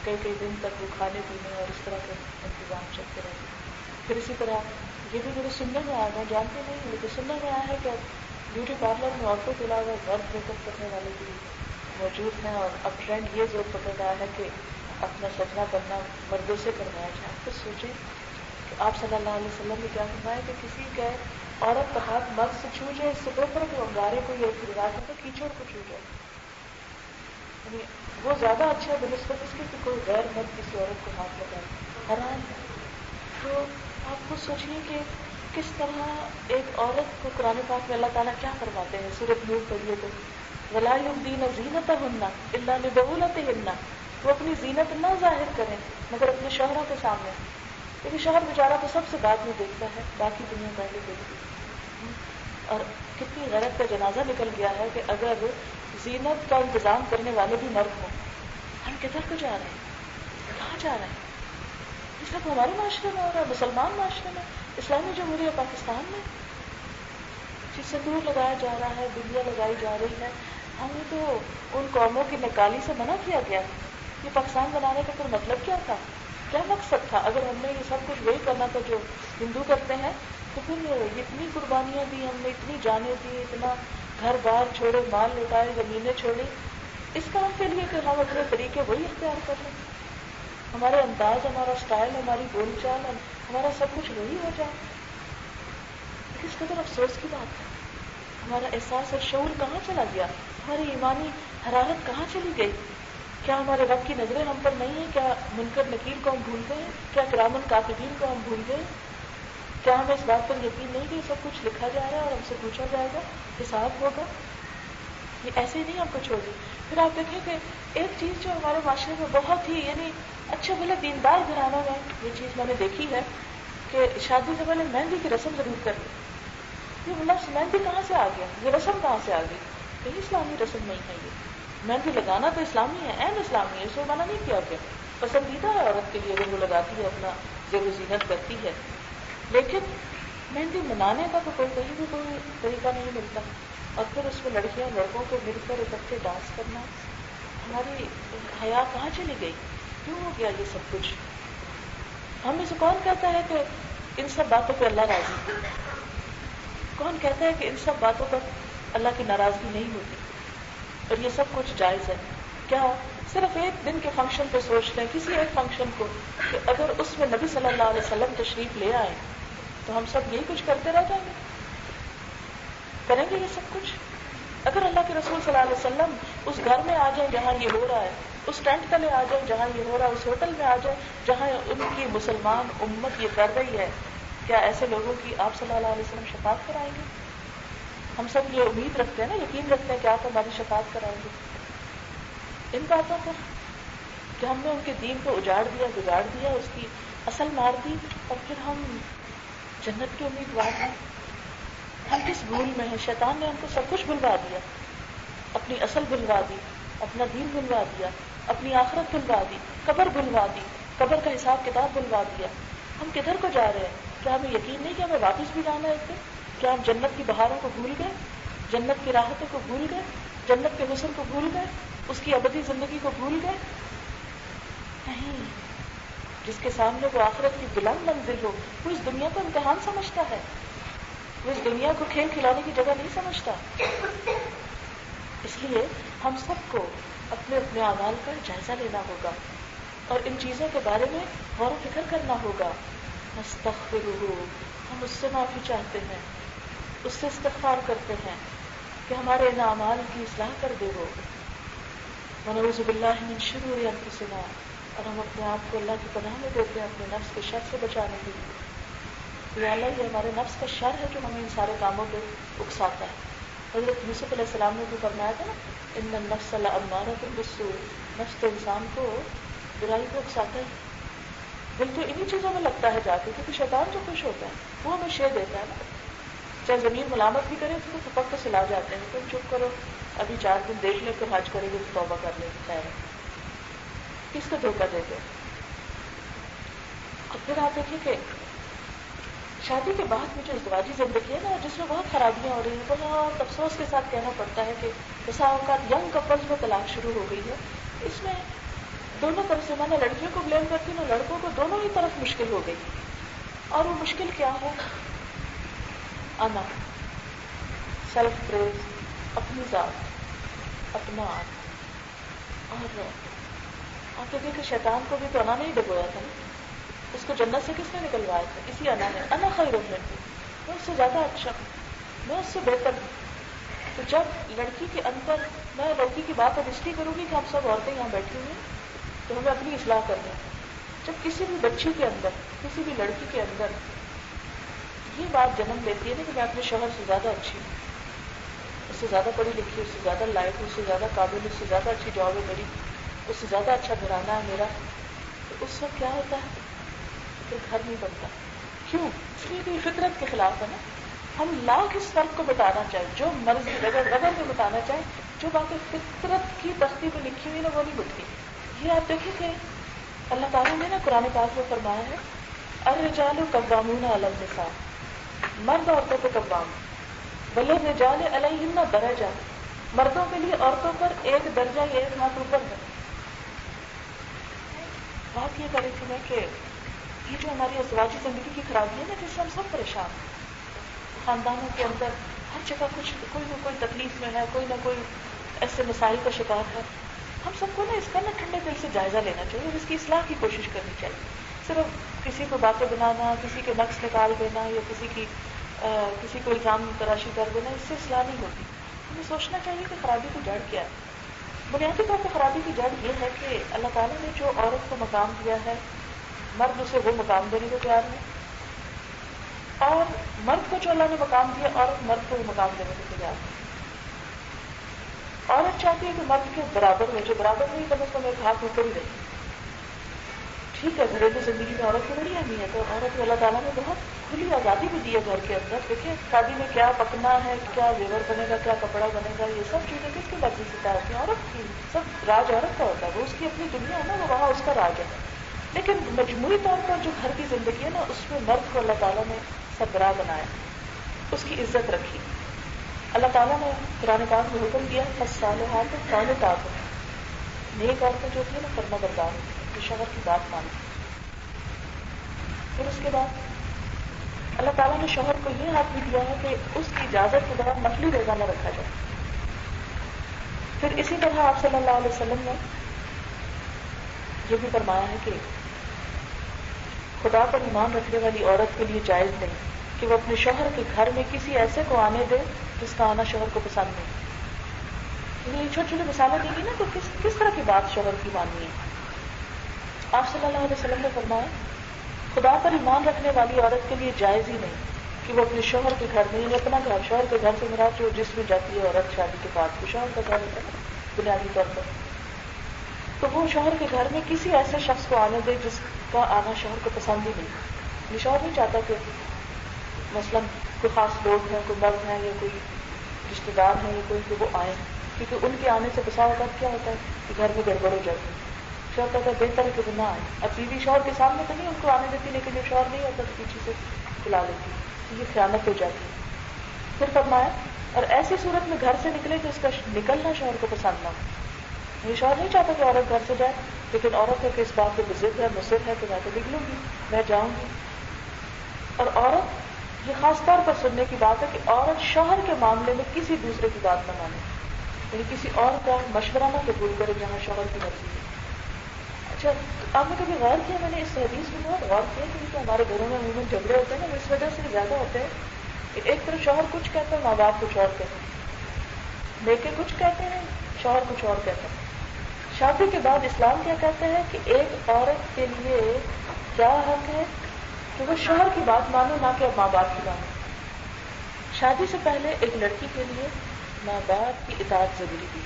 کئی دن تک وہ کھانے پینے اور اس طرح کے انتظام چلتے رہتے ہیں۔ پھر اسی طرح یہ بھی میرے سننے میں آیا، میں جانتے نہیں ہوں لیکن سننے میں آیا ہے کہ بیوٹی پارلر میں عورتوں کے علاوہ مرد میک اپ کرنے والے بھی موجود ہیں، اور اب ٹرینڈ یہ زور پکڑ رہا ہے کہ اپنا سجنا کرنا مردوں سے کروایا جائے۔ آپ تو سوچیں کہ آپ صلی اللہ علیہ وسلم نے کیا فرمایا کہ کسی کا عورت کا ہاتھ مرد سے چھو جائے، اس سے بہتر کہ انگارے کو یا رواج ہے تو کیچڑ کو چھو جائے، یعنی وہ زیادہ اچھا ہے بنسبت اس کے کہ کوئی غیر مرد کسی عورت کو ہاتھ لگائے، حرام ہے۔ تو آپ خود سوچیے کہ کس طرح ایک عورت کو قرآن پاک میں اللہ تعالیٰ کیا فرماتے ہیں، سورۃ نور پڑھیے تو وَلَا يُبْدِينَ زِينَتَهُنَّ إِلَّا لِبُعُولَتِهِنَّ، وہ اپنی زینت نہ ظاہر کریں مگر اپنے شوہروں کے سامنے، کیونکہ شوہر بیچارہ تو سب سے بعد میں دیکھتا ہے، باقی دنیا پہلے دیکھتی ہے۔ اور کتنی غیرت کا جنازہ نکل گیا ہے کہ اگر زینت کا انتظام کرنے والے بھی مرد ہوں، ہم کدھر کو جا رہے ہیں، کہاں جا رہے ہیں؟ اس لیے ہمارے معاشرے میں ہو رہا ہے، مسلمان معاشرے میں، اسلامی جمہوریہ پاکستان میں جس سے دور لگایا جا رہا ہے، دنیا لگائی جا رہی ہے۔ ہمیں تو ان قوموں کی نکالی سے منع کیا گیا ہے۔ یہ پاکستان بنانے کا پھر مطلب کیا تھا، کیا مقصد تھا؟ اگر ہم نے یہ سب کچھ وہی کرنا تھا جو ہندو کرتے ہیں تو پھر اتنی قربانیاں دی ہم نے، اتنی جانیں دی، اتنا گھر بار چھوڑے، مال لٹائے، زمینیں چھوڑی، اس کام کے لیے کہ ہم اپنے طریقے وہی اختیار کر لیں، ہمارے انداز، ہمارا اسٹائل، ہماری بول چال، ہمارا سب کچھ وہی ہو جائے۔ کس قدر افسوس کی بات ہے، ہمارا احساس اور شعور کہاں چلا گیا، ہماری ایمانی حرارت کہاں چلی گئی؟ کیا ہمارے رب کی نظریں ہم پر نہیں ہیں؟ کیا منکر نکیر کو ہم بھول گئے ہیں؟ کیا کرامن کاتبین کو ہم بھول گئے؟ کیا ہمیں اس بات پر یقین نہیں کہ یہ سب کچھ لکھا جا رہا ہے اور ہم سے پوچھا جائے گا، حساب ہوگا؟ یہ ایسے ہی نہیں ہم کو چھوڑ دی۔ پھر آپ دیکھیں کہ ایک چیز جو ہمارے معاشرے میں بہت ہی یعنی اچھے بھلے دیندار گھرانوں میں یہ چیز میں نے دیکھی ہے کہ شادی سے پہلے مہندی کی رسم ضرور کرتے۔ یہ لفظ مہندی کہاں سے آ گیا، یہ رسم کہاں سے آ گئی؟ کہیں اسلامی رسم نہیں ہے یہ۔ مہندی لگانا تو اسلامی ہے، عین اسلامی ہے، اس کو منع نہیں کیا گیا، پسندیدہ ہے عورت کے لیے اگر وہ لگاتی ہے، اپنا زیب و زینت کرتی ہے، لیکن مہندی منانے کا تو کہیں بھی کوئی طریقہ نہیں ملتا۔ اور پھر اس میں لڑکیاں لڑکوں کو مل کر اکٹھے ڈانس کرنا، ہماری حیا کہاں چلی گئی؟ کیوں ہو گیا یہ سب کچھ؟ ہم میں سے کون کہتا ہے کہ ان سب باتوں پہ اللہ راضی ہے؟ کون کہتا ہے کہ ان سب باتوں پر اللہ کی ناراضگی نہیں ہوتی اور یہ سب کچھ جائز ہے؟ کیا صرف ایک دن کے فنکشن پہ سوچتے ہیں، کسی ایک فنکشن کو، کہ اگر اس میں نبی صلی اللہ علیہ وسلم تشریف لے آئے تو ہم سب یہی کچھ کرتے رہ جائیں گے؟ کریں گے یہ سب کچھ؟ اگر اللہ کے رسول صلی اللہ علیہ وسلم اس گھر میں آ جائیں جہاں یہ ہو رہا ہے، اس ٹینٹ تلے آ جائیں جہاں یہ ہو رہا ہے، اس ہوٹل میں آ جائیں جہاں ان کی مسلمان امت یہ کر رہی ہے، کیا ایسے لوگوں کی آپ صلی اللہ علیہ وسلم شفاعت کرائیں گے؟ ہم سب یہ امید رکھتے ہیں نا، یقین رکھتے ہیں کہ آپ ہماری شفاعت کرائیں گے ان باتوں پر، کہ ہم نے ان کے دین کو اجاڑ دیا، بگاڑ دیا، اس کی اصل مار دی، اور پھر ہم جنت کے امیدوار ہیں۔ ہم کس بھول میں ہیں؟ شیطان نے ہم کو سب کچھ بھلوا دیا، اپنی اصل بھلوا دی، اپنا دین بھلوا دیا، اپنی آخرت بھلوا دی، قبر بھلوا دی، قبر کا حساب کتاب بھلوا دیا۔ ہم کدھر کو جا رہے ہیں؟ کیا ہمیں یقین نہیں کہ ہمیں واپس بھی جانا ہے ایک دن؟ کیا ہم جنت کی بہاروں کو بھول گئے، جنت کی راحتوں کو بھول گئے، جنت کے حسن کو بھول گئے، اس کی ابدی زندگی کو بھول گئے؟ نہیں۔ جس کے سامنے وہ آخرت کی بلند منزل ہو، وہ اس دنیا کو امتحان سمجھتا ہے، وہ اس دنیا کو کھیل کھلانے کی جگہ نہیں سمجھتا۔ اس لیے ہم سب کو اپنے اپنے اعمال کا جائزہ لینا ہوگا اور ان چیزوں کے بارے میں غور و فکر کرنا ہوگا. نستغفرہ، ہم اس سے معافی چاہتے ہیں، اس سے استغفار کرتے ہیں کہ ہمارے ان اعمال کی اصلاح کر دے وہ. ونعوذ باللہ من شرور انفسنا، اور ہم اپنے آپ کو اللہ کی پناہ میں دیتے ہیں اپنے نفس کے شر سے بچانے کے لیے. یا اللہ، یہ ہمارے نفس کا شر ہے جو ہمیں ان سارے کاموں پہ اکساتا ہے. حضرت یوسف علیہ السلام نے بھی فرمایا تھا نا، ان النفس لامارۃ بالسوء، نفس تو انسان کو برائی کو اکساتا ہے. دل تو انہی چیزوں میں لگتا ہے جا کے، کیونکہ شیطان جو خوش ہوتا ہے وہ ہمیں شے دیتا ہے نا. چاہے زمین ملامت بھی کرے تو تھپک تو سلا جاتے ہیں، تم چپ کرو، ابھی 4 دن دیکھ لے، پھر حج کرے گی تو توبہ کر لے گی. خیر، کس کو دھوکہ دیتے ہیں. اور پھر آپ دیکھیں کہ شادی کے بعد میں جو ازدواجی زندگی ہے نا، جس میں بہت خرابیاں ہو رہی ہیں، بہت افسوس کے ساتھ کہنا پڑتا ہے کہ بسا اوقات ینگ کپلز میں طلاق شروع ہو گئی ہے. اس میں دونوں طرف سے، میں نہ لڑکیوں کو بلیم کرتی ہوں نہ لڑکوں کو، دونوں ہی طرف مشکل ہو گئی. اور وہ مشکل کیا ہے؟ انا، سیلف پریز، اپنی ذات، اپنا آپ. اور آپ دیکھیں کہ شیطان کو بھی تو انا نے ہی ڈبویا تھا نا. اس کو جنت سے کس نے نکلوایا تھا؟ اسی انا نے. انا خیر منہ، میں اس سے زیادہ اچھا ہوں، میں اس سے بہتر ہوں. تو جب لڑکی کے اندر، میں لڑکی کی بات اب اس لیے کروں گی کہ ہم سب عورتیں یہاں بیٹھی ہوئی ہیں تو ہمیں اپنی اصلاح کرنی ہے. جب کسی بھی بچی کے اندر، کسی بھی لڑکی کے اندر یہ بات جنم لیتی ہے نا کہ میں اپنے شوہر سے زیادہ اچھی ہوں، اس سے زیادہ پڑھی لکھی، اس سے زیادہ لائق ہوں، اس سے زیادہ قابل، اس سے زیادہ اچھی جاب ہے میری، اس سے زیادہ اچھا گھرانہ ہے میرا، تو اس وقت کیا ہوتا ہے؟ پھر گھر نہیں بنتا. کیوں؟ اس لیے کہ یہ فطرت کے خلاف ہے نا. ہم لاکھ اس فرق کو بتانا چاہیں، جو مرضی رگڑ رگڑ میں بتانا چاہیں، جو باتیں فطرت کی تختی پہ لکھی ہوئی نا وہ نہیں بتتی. یہ آپ دیکھیں کہ اللہ تعالیٰ نے نا قرآن پاک میں فرمایا ہے، الرجال قوامون علی النساء، مرد عورتوں پہ قوام، وللرجال علیہن درجہ، مردوں کے لیے عورتوں پر ایک درجہ یا ایک ہاتھ اوپر ہے. بات یہ کر رہی تھی میں کہ یہ جو ہماری ازدواجی زندگی کی خرابی ہے نا، جس سے ہم سب پریشان ہیں. خاندانوں کے اندر ہر جگہ کچھ کوئی نہ کوئی تکلیف میں ہے، کوئی نہ کوئی ایسے مسائل کا شکار ہے. ہم سب کو نا اس کا نا ٹھنڈے دل سے جائزہ لینا چاہیے اور اس کی اصلاح کی کوشش کرنی چاہیے. صرف کسی کو باتیں بنانا، کسی کے نقص نکال دینا یا کسی کو الزام تراشی کر دینا، اس سے اصلاح نہیں ہوتی. ہمیں سوچنا چاہیے کہ خرابی کی جڑ کیا ہے. بنیادی طور پہ خرابی کی جڑ یہ ہے کہ اللہ تعالیٰ نے جو عورت کو مقام دیا ہے، مرد اسے وہ مقام دینے کو تیار ہے، اور مرد کو جو اللہ نے مقام دیا، عورت مرد کو وہ مقام دینے کو تیار ہے. عورت چاہتی ہے کہ مرد کے برابر ہو، جو برابر نہیں کم از کم ایک ہاتھ اوپر ہی رہے. ٹھیک ہے، گھریلو زندگی میں عورت کی بڑی اہمیت ہے. عورت کو اللہ تعالیٰ نے بہت کھلی آزادی بھی دی ہے گھر کے اندر. دیکھیں شادی میں کیا پکنا ہے، کیا زیور بنے گا، کیا کپڑا بنے گا، یہ سب چیزیں کس کی مرضی سے طے ہوتی ہیں؟ عورت کی. سب راج عورت کا ہوتا ہے، وہ اس کی اپنی دنیا ہے نا، وہ وہاں اس کا راج ہے. لیکن مجموعی طور پر جو گھر کی زندگی ہے نا، اس میں مرد کو اللہ تعالیٰ نے سربراہ بنایا، اس کی عزت رکھی. اللہ تعالیٰ نے قرآن پاک میں حکم دیا، فالصالحات قانتات، نیک عورتیں جو ہوتی ہیں نا فرما بردار ہوتی ہیں، جو شوہر کی بات مانتی. پھر اس کے بعد اللہ تعالیٰ نے شوہر کو یہ حق بھی دیا ہے کہ اس کی اجازت کے بعد نفلی روزہ نہ رکھا جائے. پھر اسی طرح آپ صلی اللہ علیہ وسلم نے یہ بھی فرمایا ہے کہ خدا پر ایمان رکھنے والی عورت کے لیے جائز نہیں کہ وہ اپنے شوہر کے گھر میں کسی ایسے کو آنے دے جس کا آنا شوہر کو پسند نہیں. یہ چھوٹی چھوٹی مثالیں دیں گی نا، تو کس طرح کی بات شوہر کی ماننی ہے. آپ صلی اللہ علیہ وسلم نے فرمایا خدا پر ایمان رکھنے والی عورت کے لیے جائز ہی نہیں کہ وہ اپنے شوہر کے گھر میں، یعنی اپنا گھر، شوہر کے گھر سے مراد جو جس میں جاتی ہے عورت شادی کے بعد، تو شوہر کا گھر ہوتا ہے بنیادی طور پر، تو وہ شوہر کے گھر میں کسی ایسے شخص کو آنے دے جس کا آنا شوہر کو پسند ہی نہیں. یہ شوہر نہیں چاہتا کہ مثلاً کوئی خاص لوگ ہیں، کوئی مرد ہیں یا کوئی رشتے دار ہیں یا کوئی کہ وہ آئیں، کیونکہ ان کے آنے سے بسا اوقات کیا ہوتا ہے کہ گھر میں گڑبڑ ہو جاتی ہے. شوہر کہتا ہے بہتر ہے کہ وہ نہ آئے. اب بیوی شوہر کے سامنے تو نہیں ان کو آنے دیتی، لیکن جب شوہر نہیں ہوتا تو پیچھے سے بلا لیتی، یہ خیانت ہو جاتی ہے. پھر فرمایا اور ایسی صورت میں گھر سے نکلے کہ اس کا نکلنا شوہر کو پسند نہ ہو. یہ شوہر نہیں چاہتا کہ عورت گھر سے جائے، لیکن عورت ہے کہ اس بات پہ ضد ہے، مصر ہے کہ میں تو نکلوں گی، میں جاؤں گی. اور عورت، یہ خاص طور پر سننے کی بات ہے کہ عورت شوہر کے معاملے میں کسی دوسرے کی بات نہ مانے، یعنی کسی اور کا مشورہ نہ قبول کرے جہاں شوہر کی مرضی ہے. اچھا، آپ نے کبھی غور کیا، میں نے اس حدیث میں بہت غور کیا کہ ہمارے گھروں میں عموماً جھگڑے ہوتے ہیں نا، اس وجہ سے زیادہ ہوتے ہیں کہ ایک طرف شوہر کچھ کہتا ہے، ماں باپ کچھ اور کہتے ہیں، لیکن کچھ کہتے ہیں، شوہر کچھ اور کہتا ہے۔ شادی کے بعد اسلام کیا کہتا ہے کہ ایک عورت کے لیے کیا حق ہے کہ وہ شوہر کی بات مانو، نہ کہ ماں باپ کی مانو۔ شادی سے پہلے ایک لڑکی کے لیے ماں باپ کی اطاعت ضروری تھی،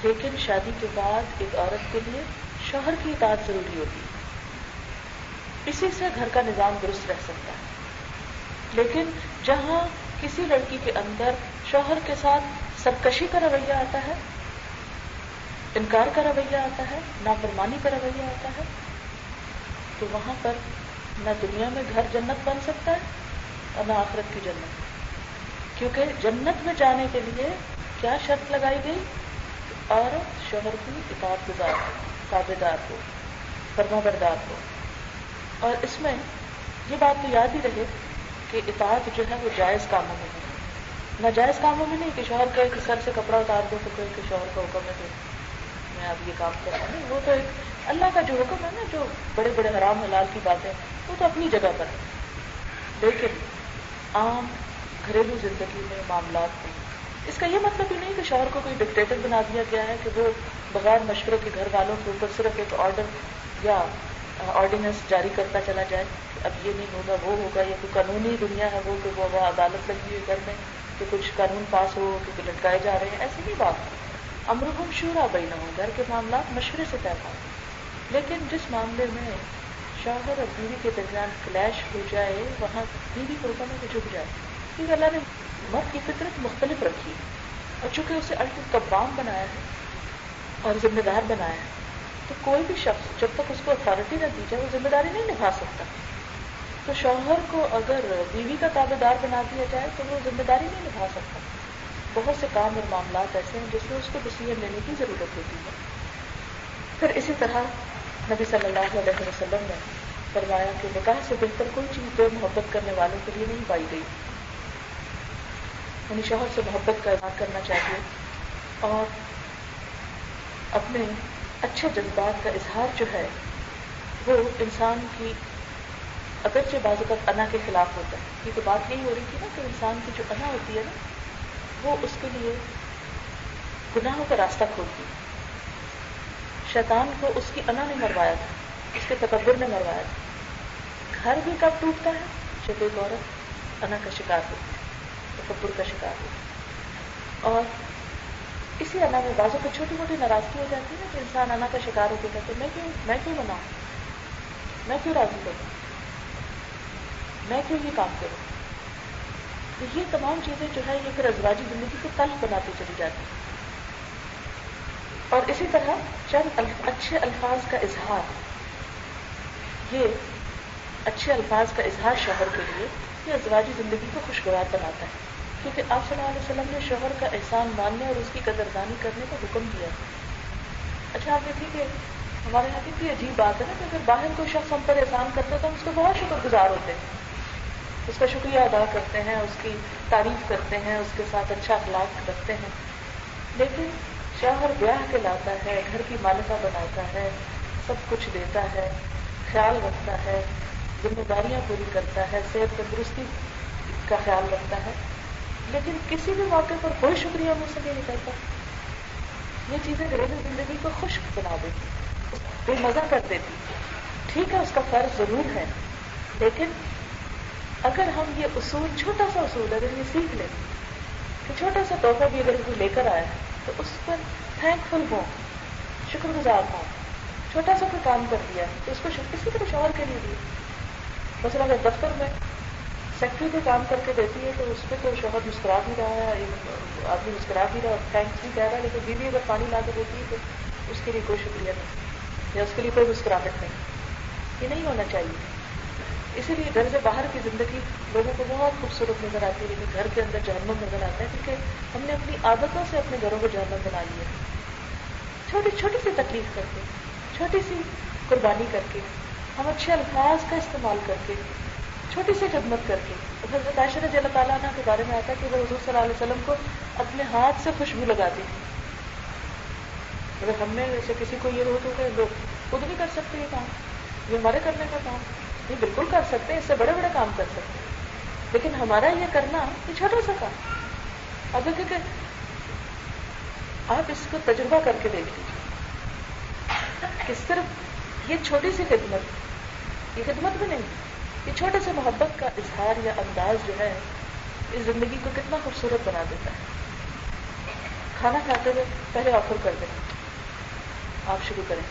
لیکن شادی کے بعد ایک عورت کے لیے شوہر کی اطاعت ضروری ہوتی ہے۔ اسی سے گھر کا نظام درست رہ سکتا ہے۔ لیکن جہاں کسی لڑکی کے اندر شوہر کے ساتھ سرکشی کا رویہ آتا ہے، انکار کا رویہ آتا ہے، نافرمانی کا رویہ آتا ہے، تو وہاں پر نہ دنیا میں گھر جنت بن سکتا ہے اور نہ آخرت کی جنت۔ کیونکہ جنت میں جانے کے لیے کیا شرط لگائی گئی؟ عورت شوہر کی اطاعت گزار ہو، تابعدار ہو، فرما بردار ہو۔ اور اس میں یہ بات تو یاد ہی رہے کہ اطاعت جو ہے وہ جائز کاموں میں ہے، ناجائز کاموں میں نہیں کہ شوہر کہے کہ سر سے کپڑا اتار دو تو کوئی کہ شوہر کا حکم ہے تو میں اب یہ کام کر رہا ہوں، وہ تو ایک اللہ کا جو حکم ہے نا، جو بڑے بڑے حرام حلال کی باتیں وہ تو اپنی جگہ پر ہے، لیکن عام گھریلو زندگی میں معاملات میں اس کا یہ مطلب ہی نہیں کہ شوہر کو کوئی ڈکٹیٹر بنا دیا گیا ہے کہ وہ بغیر مشورے کے گھر والوں کے اوپر صرف ایک آرڈر یا آرڈیننس جاری کرتا چلا جائے کہ اب یہ نہیں ہوگا وہ ہوگا، یا کوئی قانونی دنیا ہے وہ کہ وہ عدالت لگی ہوئی گھر میں کہ کچھ قانون پاس ہو کہ لٹکائے جا رہے ہیں، ایسی نہیں بات۔ امرہم شورا بینہم، گھر کے معاملات مشورے سے طے ہوں۔ لیکن جس معاملے میں شوہر اور بیوی کے درمیان کلیش ہو جائے وہاں بیوی کو حکم ہے کہ جھک جائے، کیونکہ اللہ نے مرد کی فطرت مختلف رکھی اور چونکہ اسے الٹا قوام بنایا ہے اور ذمہ دار بنایا ہے، تو کوئی بھی شخص جب تک اس کو اتھارٹی نہ دی جائے وہ ذمہ داری نہیں نبھا سکتا۔ تو شوہر کو اگر بیوی کا تابع دار بنا دیا جائے تو وہ ذمہ داری نہیں نبھا سکتا۔ بہت سے کام اور معاملات ایسے ہیں جس میں اس کو ڈیسیژن لینے کی ضرورت ہوتی ہے۔ پھر اسی طرح نبی صلی اللہ علیہ وسلم نے فرمایا کہ نکاح سے بہتر کوئی چیز دو محبت کرنے والوں کے لیے نہیں پائی گئی، یعنی شوہر سے محبت کا اظہار کرنا چاہیے اور اپنے اچھے جذبات کا اظہار جو ہے وہ انسان کی اگرچہ بعض اوقات انا کے خلاف ہوتا ہے، کیونکہ بات یہی ہو رہی تھی نا کہ انسان کی جو انا ہوتی ہے نا وہ اس کے لیے گناہوں کا راستہ کھولتی ہے۔ شیطان کو اس کی انا نے مروایا تھا، اس کے تکبر نے مروایا تھا۔ گھر بھی کب ٹوٹتا ہے جب ایک عورت انا کا شکار ہوتی ہے، تکبر کا شکار ہوتی ہے۔ اور اسی انا میں بعضوں کو چھوٹی موٹی ناراضگی ہو جاتی ہے نا کہ انسان انا کا شکار ہو کے کہتے میں کیوں مناؤں، میں کیوں راضی کروں، میں کیوں یہ کام کروں۔ تو یہ تمام چیزیں جو ہے یہ پھر ازواجی زندگی کو تلخ بناتی چلی جاتی ہیں۔ اور اسی طرح چند اچھے الفاظ کا اظہار، یہ اچھے الفاظ کا اظہار شوہر کے لیے یہ ازواجی زندگی کو خوشگوار بناتا ہے، کیونکہ آپ صلی اللہ علیہ وسلم نے شوہر کا احسان ماننے اور اس کی قدردانی کرنے کا حکم دیا۔ اچھا آپ دیکھیے کہ ہمارے یہاں کتنی عجیب بات ہے نا کہ اگر باہر کوئی شخص ہم پر احسان کرتا ہے تو ہم اس کو بہت شکر گزار ہوتے ہیں، اس کا شکریہ ادا کرتے ہیں، اس کی تعریف کرتے ہیں، اس کے ساتھ اچھا اخلاق رکھتے ہیں۔ لیکن شوہر بیاہ کے لاتا ہے، گھر کی مالکہ بناتا ہے، سب کچھ دیتا ہے، خیال رکھتا ہے، ذمہ داریاں پوری کرتا ہے، صحت تندرستی کا خیال رکھتا ہے، لیکن کسی بھی موقع پر کوئی شکریہ مجھ سے نہیں نکلتا۔ یہ چیزیں گھریلو زندگی کو خشک بنا دیتی، بے مزہ کر دیتی۔ ٹھیک ہے اس کا فرض ضرور ہے، لیکن اگر ہم یہ اصول، چھوٹا سا اصول اگر یہ سیکھ لیں کہ چھوٹا سا تحفہ بھی اگر کوئی لے کر آیا ہے تو اس پر تھینک فل ہوں، شکر گزار ہوں۔ چھوٹا سا کوئی کام کر دیا تو اس کو اسی طرح شوہر کے لیے دیا۔ مثلا اگر دفتر میں سیکٹری کو کام کر کے دیتی ہے تو اس پہ تو شوہر مسکرا بھی رہا ہے، آدمی مسکرا بھی رہا ہے، تھینکس بھی کہہ رہا ہے، لیکن بیوی اگر پانی لا کے دیتی ہے تو اس کے لیے کوئی شکریہ نہیں یا اس کے لیے کوئی مسکراہٹ نہیں۔ یہ نہیں ہونا چاہیے۔ اسی لیے گھر سے باہر کی زندگی لوگوں کو بہت خوبصورت نظر آتی ہے، لیکن گھر کے اندر جہنم نظر آتا ہے، کیونکہ ہم نے اپنی عادتوں سے اپنے گھروں کو جہنم بنا لیا۔ چھوٹی چھوٹی سی تکلیف کر کے، چھوٹی سی قربانی کر کے، ہم اچھے الفاظ کا استعمال کر کے، چھوٹی سی خدمت کر کے۔ حضرت عائشہ رضی اللہ تعالیٰ عنہ کے بارے میں آتا ہے کہ وہ حضور صلی اللہ علیہ وسلم کو اپنے ہاتھ سے خوشبو لگاتی تھی، اگر ہم میں جیسے کسی کو یہ ہو تو کہ لوگ خود نہیں کر سکتے یہ کام، یہ ہمارے کرنے کا کام، یہ بالکل کر سکتے ہیں، اس سے بڑے بڑے کام کر سکتے ہیں، لیکن ہمارا یہ کرنا یہ چھوٹا سا کام۔ اب دیکھیں کہ آپ اس کو تجربہ کر کے دیکھ لیجیے کہ صرف یہ چھوٹی سی خدمت، یہ خدمت بھی نہیں، یہ چھوٹے سے محبت کا اظہار یا انداز جو ہے اس زندگی کو کتنا خوبصورت بنا دیتا ہے۔ کھانا کھاتے ہوئے پہلے آفر کر دیں، آپ شروع کریں،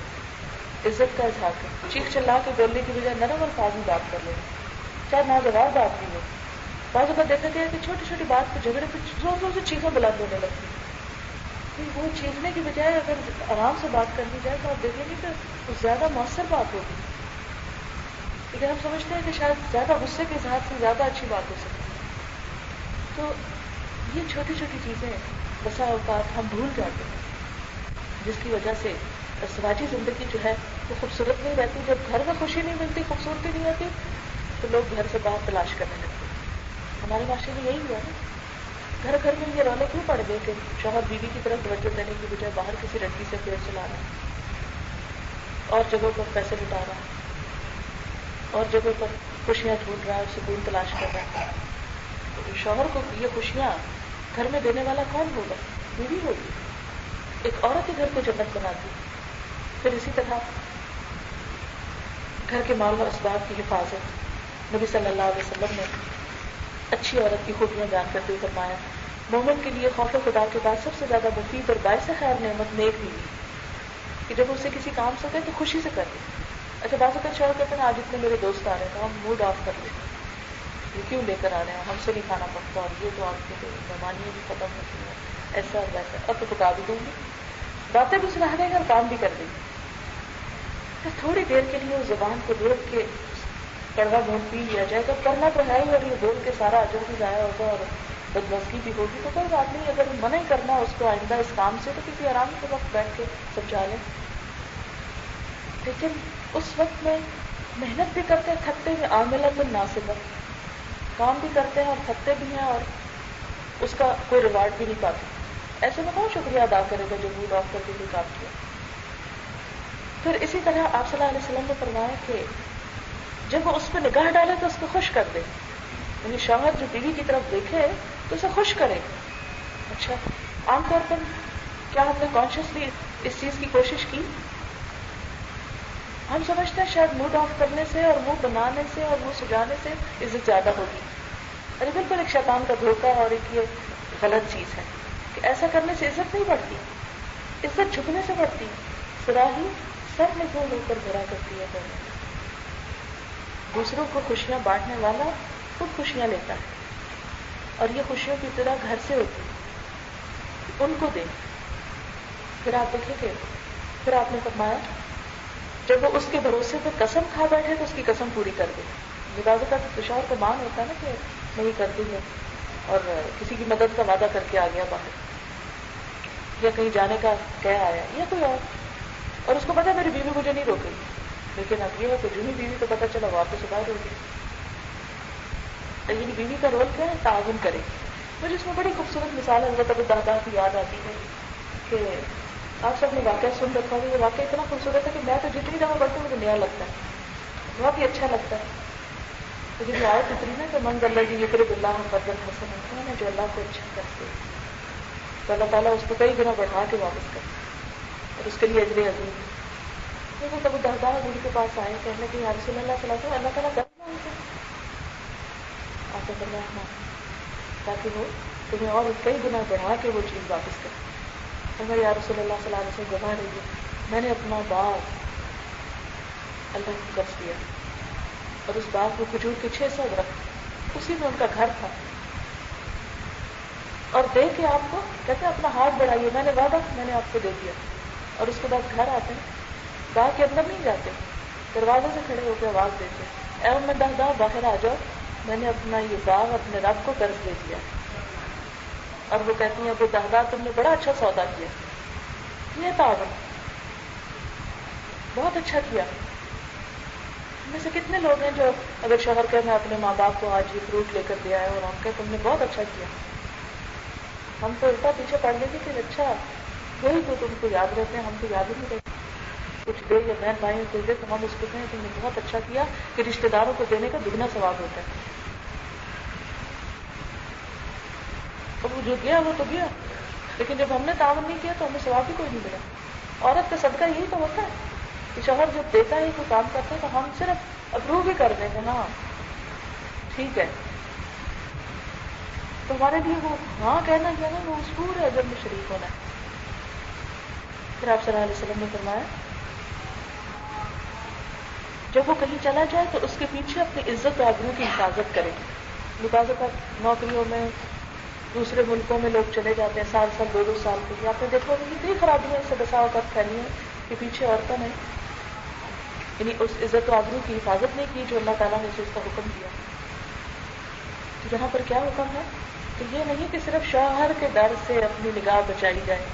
عزت کا اظہار کریں، چیخ چلا کے بولنے کی بجائے نرم اور فاضل بات کر لیں، چاہے ناجواب بات بھی ہو۔ بعض اوقات دیکھا گیا کہ چھوٹی چھوٹی بات پہ جھگڑے پہ زور زور سے چیخیں بلند ہونے لگتی ہیں، وہ چیخنے کی بجائے اگر آرام سے بات کرنی جائے تو آپ دیکھیں گے کہ وہ زیادہ مؤثر بات ہوگی، لیکن ہم سمجھتے ہیں کہ شاید زیادہ غصے کے اظہار سے زیادہ اچھی بات ہو سکتی ہے۔ تو یہ چھوٹی چھوٹی چیزیں بسا اوقات ہم بھول جاتے ہیں، جس کی وجہ سے سماجی زندگی جو ہے وہ خوبصورت نہیں رہتی۔ جب گھر میں خوشی نہیں ملتی، خوبصورتی نہیں ہوتی، تو لوگ گھر سے باہر تلاش کرنے لگتے ہیں۔ ہمارے معاشرے میں یہی ہوا نا، گھر گھر میں یہ رولے کیوں پڑ گئے کہ شوہر بیوی کی طرف توجہ دینے کی بجائے باہر کسی لڑکی سے پیڑ چلانا، اور جگہوں پر پیسے لٹانا، اور جگہوں پر خوشیاں ڈھونڈ رہا ہے، سکون تلاش کر رہا ہے۔ شوہر کو یہ خوشیاں گھر میں دینے والا کون ہوگا؟ بیوی ہوگی۔ ایک عورت ہی گھر کو جنت بناتی۔ پھر اسی طرح گھر کے مال و اسباب کی حفاظت، نبی صلی اللہ علیہ وسلم نے اچھی عورت کی خوبیاں بیان کرتے ہوئے فرمایا، مومن کے لیے خوف خدا کے بعد سب سے زیادہ مفید اور باعث خیر نعمت نیک بیوی، کہ جب اسے کسی کام سے کہے تو خوشی سے کر لے۔ اچھا بعض اوقات شوہر کہتے ہیں آج اتنے میرے دوست آ رہے ہیں، ہم موڈ آف کر لیتے ہیں، یہ کیوں لے کر آ رہے ہیں، ہم سے نہیں کھانا پکتا، اور یہ تو آپ کے مہمانیاں بھی ختم ہوتی ہیں، ایسا اور ویسا، اب تو پکا بھی دوں گی، باتیں بھی سنا دیں گے اور کام بھی کر دیں گے۔ پھر تھوڑی دیر کے لیے اس زبان کو روک کے کڑوا گھونٹ پی لیا جائے، جب کرنا تو ہے ہی، اور یہ بول کے سارا اجر بھی ضائع ہوگا اور بدمزگی بھی ہوگی، تو کوئی بات نہیں، اگر منع ہی کرنا اس کو آئندہ اس کام سے تو کسی آرام کے وقت بیٹھ کے سمجھا لیں۔ لیکن اس وقت میں محنت بھی کرتے ہیں، تھکتے ہوئے، عاملۃ ناصبہ، کام بھی کرتے ہیں اور تھکتے بھی ہیں اور اس کا کوئی ریوارڈ بھی نہیں پاتے، ایسے میں کون شکریہ ادا کرے گا جو موڈ آف کر کے کوئی کام کیا۔ پھر اسی طرح آپ صلی اللہ علیہ وسلم نے فرمایا کہ جب وہ اس پہ نگاہ ڈالے تو اس کو خوش کر دے، یعنی شوہر جو بیوی کی طرف دیکھے تو اسے خوش کرے۔ اچھا عام طور پر کیا ہم نے کانشیسلی اس چیز کی کوشش کی؟ ہم سمجھتے ہیں شاید موڈ آف کرنے سے اور منہ بنانے سے اور منہ سجانے سے عزت زیادہ ہوگی، ارے بالکل ایک شیطان کا دھوکہ اور ایک یہ غلط چیز ہے کہ ایسا کرنے سے عزت نہیں بڑھتی، عزت جھکنے سے بڑھتی، سراہی سر میں گھوم ہو کر بھرا کرتی ہے۔ دوسروں کو خوشیاں بانٹنے والا خود خوشیاں لیتا ہے، اور یہ خوشیوں کی ابتدا گھر سے ہوتی ہے، ان کو دے۔ پھر آپ دیکھیں کہ پھر آپ نے فرمایا جب وہ اس کے بھروسے پہ قسم کھا بیٹھے تو اس کی قسم پوری کر دے۔ نباز کا شوہر کا مان ہوتا ہے نا کہ میں یہ کر دوں گا، اور کسی کی مدد کا وعدہ کر کے آ گیا باہر، یا کہیں جانے کا کہہ آیا یا کوئی اور اس کو پتا میری بیوی مجھے نہیں روکے گی، لیکن اب یہ ہے کہ جنی بیوی کو پتا چلا واپس باہر ہوگی۔ یعنی بیوی کا رول کیا ہے؟ تعاون کرے۔ مجھے اس میں بڑی خوبصورت مثال حضرت ابو الدرداء کی یاد آتی ہے کہ آپ سب نے واقعہ سن رکھا ہوگا، یہ واقعہ اتنا خوبصورت ہے کہ میں تو جتنی دفعہ پڑھتی ہوں مجھے نیا لگتا ہے، بہت ہی اچھا لگتا ہے۔ لیکن یہ آیت اتنی نا کہ من اللہ جی یقرب اللہ قرضا حسنا ہے، جو اللہ کو اچھا کرتے تو اللہ تعالیٰ اس کو کئی گنا بڑھا کے واپس کرتے اور اس کے لیے اجر عظیم ہے۔ لیکن ابو الدرداء حضور کے پاس آئے، کہنے کہ یا رسول اللہ صلی اللہ علیہ وسلم اللہ تعالیٰ کرنا ہے آپ کو تاکہ وہ تمہیں اور کئی گنا بڑھا کے وہ چیز واپس کرے۔ اور یا رسول اللہ صلی اللہ علیہ وسلم گواہ رہیے، میں نے اپنا باغ اللہ کو قرض دیا اور اس باغ میں کھجور کے 600 درخت، اسی میں ان کا گھر تھا، اور دے کے آپ کو کہتے ہیں اپنا ہاتھ بڑھائیے، میں نے وعدہ میں نے آپ کو دے دیا، اور اس کے بعد گھر آتے ہیں، باغ کے اندر نہیں جاتے، دروازے سے کھڑے ہو کے آواز دیتے اے ام الدرداء باہر آ جاؤ، میں نے اپنا یہ باغ اپنے رب کو قرض دے دیا۔ اور وہ کہتی ہیں ابو الدرداء تم نے بڑا اچھا سودا کیا، یہ تعاون بہت اچھا کیا۔ میں سے کتنے لوگ ہیں جو اگر شوہر کہ میں اپنے ماں باپ کو آج یہ فروٹ لے کر دیا ہے اور ہم کہ تم نے بہت اچھا کیا، ہم تو الٹا پیچھے پڑ گئے کہ اچھا وہی تو تم کو یاد رہتے ہیں، ہم کو یاد ہی نہیں رہتے. کچھ دے یا بہن بھائیوں کو دے تو ہم اس کو کہیں تم نے بہت اچھا کیا، کہ رشتے داروں کو دینے کا دگنا ثواب ہوتا ہے. اب وہ جو گیا وہ تو گیا، لیکن جب ہم نے تعاون نہیں کیا تو ہمیں ثواب بھی کوئی نہیں ملا. عورت کا صدقہ یہی تو ہوتا ہے کہ شوہر جب دیتا ہے کوئی کام کرتے ہیں تو ہم صرف اپروو بھی کر دیں گے، ہاں ٹھیک ہے. تو ہمارے لیے وہ ہاں کہنا کیا نا، وہ اس پورے اجر میں شریک ہونا ہے. پھر آپ صلی اللہ علیہ وسلم نے فرمایا جب وہ کہیں چلا جائے تو اس کے پیچھے اپنی عزت و آبرو کی حفاظت کرے. بعض اوقات نوکریوں میں دوسرے ملکوں میں لوگ چلے جاتے ہیں سال سال 2 سال کے لیے. آپ نے دیکھا ہوگا کتنی خرابیاں اس سے بسا اوقات پھیلی ہیں کہ پیچھے عورتوں نے یعنی اس عزت و آبرو کی حفاظت نہیں کی جو اللہ تعالیٰ نے اسے اس کا حکم دیا. یہاں پر کیا حکم ہے کہ یہ نہیں کہ صرف شوہر کے ڈر سے اپنی نگاہ بچائی جائے،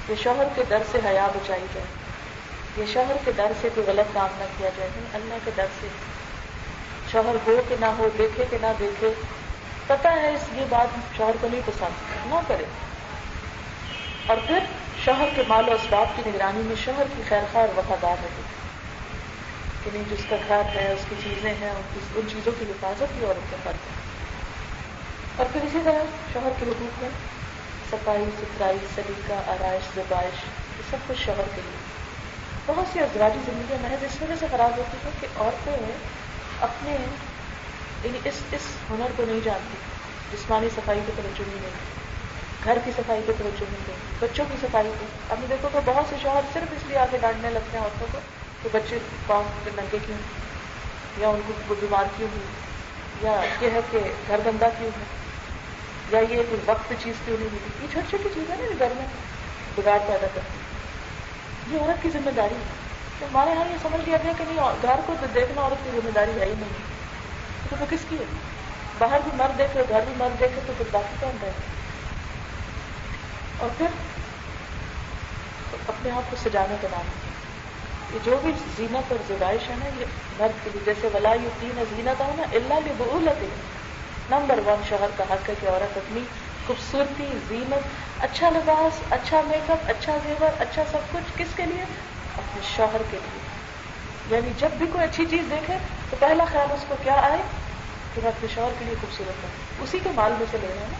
یہ شوہر کے ڈر سے حیا بچائی جائے، یہ شوہر کے ڈر سے کوئی غلط کام نہ کیا جائے، نہیں، اللہ کے ڈر سے. شوہر ہو کہ نہ ہو، دیکھے کہ نہ دیکھے، پتہ ہے اس یہ بات شوہر کو نہیں پسند، نہ کرے. اور پھر شوہر کے مال و اسباب کی نگرانی میں شوہر کی خیر خواہ اور وفادار رہے، کہ نہیں جس کا گھر ہے اس کی چیزیں ہیں ان چیزوں کی حفاظت بھی عورت کا فرض ہے. اور پھر اسی طرح شوہر کے حقوق میں صفائی ستھرائی سلیقہ آرائش زیبائش یہ سب کچھ شوہر کے لیے. بہت سی ازواجی زندگیاں محض اس وجہ سے خراب ہوتی ہیں کہ عورتیں اپنے یعنی اس ہنر کو نہیں جانتی. جسمانی صفائی کو توجہ نہیں دیں، گھر کی صفائی کو توجہ نہیں دیں، بچوں کی صفائی کو. اب نے دیکھو کہ بہت سے شوہر صرف اس لیے آگے ڈانٹنے لگتے ہیں عورتوں کو کہ بچے پاؤں کے ننگے کیوں، یا ان کو بیمار کیوں ہوئی، یا یہ ہے کہ گھر گندا کیوں ہے، یا یہ کہ وقت چیز کیوں نہیں ملی. یہ چھوٹی چھوٹی چیزیں نا گھر میں بگاڑ پیدا کرتی. یہ عورت کی ذمہ داری ہے. تو ہمارے یہاں یہ سمجھ لیا گیا کہ نہیں گھر کو تو دیکھنا عورت کی ذمہ داری ہے ہی نہیں. تو وہ کس کی ہے؟ باہر بھی مرد دیکھے گھر بھی مرد دیکھے تو پھر باقی کون رہے. اور پھر اپنے آپ کو سجانے کا نام ہے. یہ جو بھی زینت اور زیبائش ہے نا یہ مرد کے لیے، جیسے ولا یبدین زینتہن الا لبعولتہن. نمبر 1 شوہر کا حق ہے کہ عورت اپنی خوبصورتی زینت اچھا لباس اچھا میک اپ اچھا زیور اچھا سب کچھ کس کے لیے؟ اپنے شوہر کے لیے. یعنی جب بھی کوئی اچھی چیز دیکھے تو پہلا خیال اس کو کیا آئے کہ میں اپنے شوہر کے لیے خوبصورت ہوں. اسی کے مال میں سے لینا ہے نا،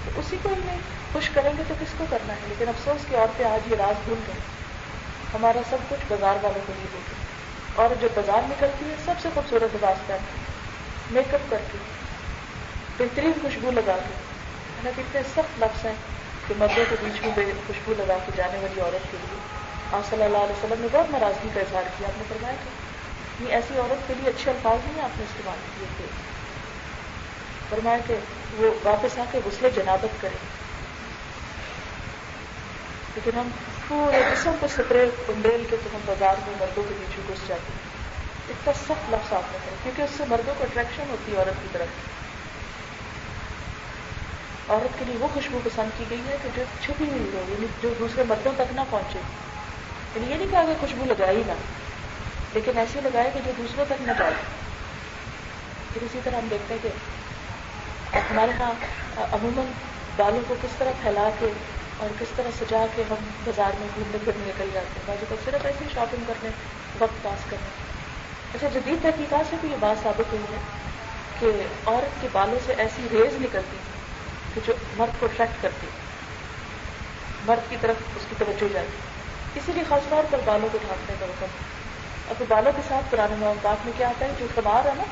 تو اسی کو ہی نہیں خوش کریں گے تو کس کو کرنا ہے. لیکن افسوس کی عورتیں آج یہ راز بھول گئیں. ہمارا سب کچھ بازار والوں کے لیے ہوتا ہے. اور جو بازار نکلتی ہے سب سے خوبصورت لباس پہنتی، میک اپ کرتی، بہترین خوشبو لگا کے. نا کتنے سخت لفظ ہیں کہ مردوں کے بیچ میں خوشبو لگا کے جانے والی عورت کے لیے آپ صلی اللہ علیہ وسلم نے بہت ناراضگی کا اظہار کیا. آپ نے فرمایا کہ یہ ایسی عورت کے لیے اچھے الفاظ نہیں آپ نے استعمال کیے تھے. فرمایا کہ وہ واپس آ کے غسل جنابت کرے. لیکن ہم پورے جسم کو سپرے کنڈیل کے تو ہم بازار میں مردوں کے بیچ میں گھس جاتے ہیں. اتنا سخت لفظ آپ نے کرے کیونکہ اس سے مردوں کو اٹریکشن ہوتی ہے عورت کی طرف. عورت کے لیے وہ خوشبو پسند کی گئی ہے کہ جو چھپی ہوئی ہو، یعنی جو دوسرے مردوں تک نہ پہنچے. یعنی یہ نہیں کہا کہ خوشبو لگائے ہی نہ، لیکن ایسی لگائے کہ جو دوسروں تک نہ جائے. پھر اسی طرح ہم دیکھتے ہیں کہ ہمارے ہاں عموماً بالوں کو کس طرح پھیلا کے اور کس طرح سجا کے ہم بازار میں گھومنے پھرنے نکل جاتے ہیں. بعض اوقات صرف ایسی شاپنگ کرنے وقت پاس کرنے. اچھا جدید تحقیقات سے بھی یہ بات ثابت ہوئی ہے کہ عورت کے بالوں سے ایسی ریز نکلتی ہے کہ جو مرد کو اٹریکٹ کرتی ہے، مرد کی طرف اس کی توجہ جاتی ہے. اسی لیے خاص طور پر بالوں کو ڈھانپنے کا حکم. اور پھر بالوں کے ساتھ قرآن پاک میں کیا آتا ہے جو خمار ہے نا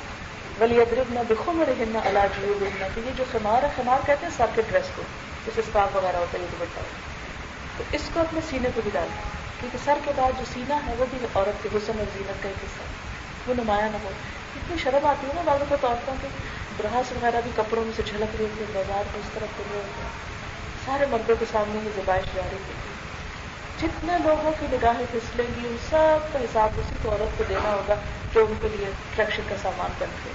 وَلْيَضْرِبْنَ بِخُمُرِهِنَّ عَلَىٰ جُيُوبِهِنَّ، کہ یہ جو خمار ہے، خمار کہتے ہیں سر کے ڈریس کو جیسے اسکارف وغیرہ ہوتا ہے یہ دوپٹہ ہوتا ہے، تو اس کو اپنے سینے پہ بھی ڈالیں کیونکہ سر کے بعد جو سینہ ہے وہ بھی عورت کے حسن اور زینت کا ایک حصہ ہے، وہ نمایاں نہ ہو. اتنی شرم آتی ہے نا بعض اوقات عورتوں کے برہس وغیرہ بھی کپڑوں میں سے جھلک رہی ہوتی ہے، بازار کو اس طرح کر رہے ہوتے ہیں، سارے مردوں کے سامنے یہ زبائش جاری ہوتی ہے. جتنے لوگوں کی نگاہیں پھسلیں گی ان سب کا حساب اسی کو عورت کو دینا ہوگا جو ان کے لیے اٹریکشن کا سامان بنتے.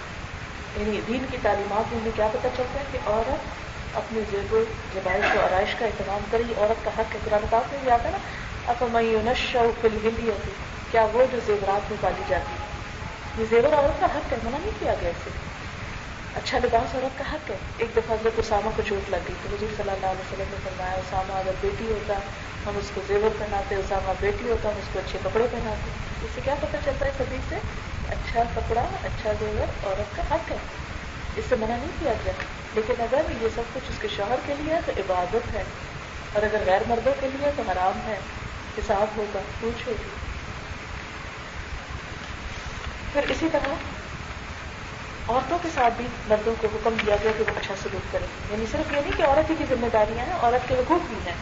یعنی دین کی تعلیمات میں ہمیں کیا پتہ چلتا ہے کہ عورت اپنے زیب و زیبائش و آرائش کا اہتمام کرے. یہ عورت کا حق ہے. قرآن پاک میں بھی آتا ہے نا افمن ينشأ في الحلیۃ، کیا وہ جو زیورات میں پالی جاتی ہے، یہ زیور عورت کا حق ہے، منع نہیں کیا گیا اسے. اچھا لباس عورت کا حق ہے. ایک دفعہ حضرت اسامہ کو چوٹ لگ گئی تو حضور صلی اللہ علیہ وسلم نے فرمایا اسامہ اگر بیٹی ہوتا ہم اس کو زیور پہناتے, اسامہ بیٹی ہوتا ہم اس کو اچھے کپڑے پہناتے. اس سے کیا پتہ چلتا ہے اس حدیث سے؟ اچھا کپڑا اچھا زیور عورت کا حق ہے, اس سے منع نہیں کیا گیا. لیکن اگر یہ سب کچھ اس کے شوہر کے لیے ہے تو عبادت ہے, اور اگر غیر مردوں کے لیے تو حرام ہے, حساب ہوگا, پوچھ ہوگی. پھر اسی طرح عورتوں کے ساتھ بھی مردوں کو حکم دیا گیا کہ وہ اچھا سلوک کریں. یعنی صرف یہ نہیں کہ عورت ہی کی ذمہ داریاں ہیں, عورت کے حقوق بھی ہیں.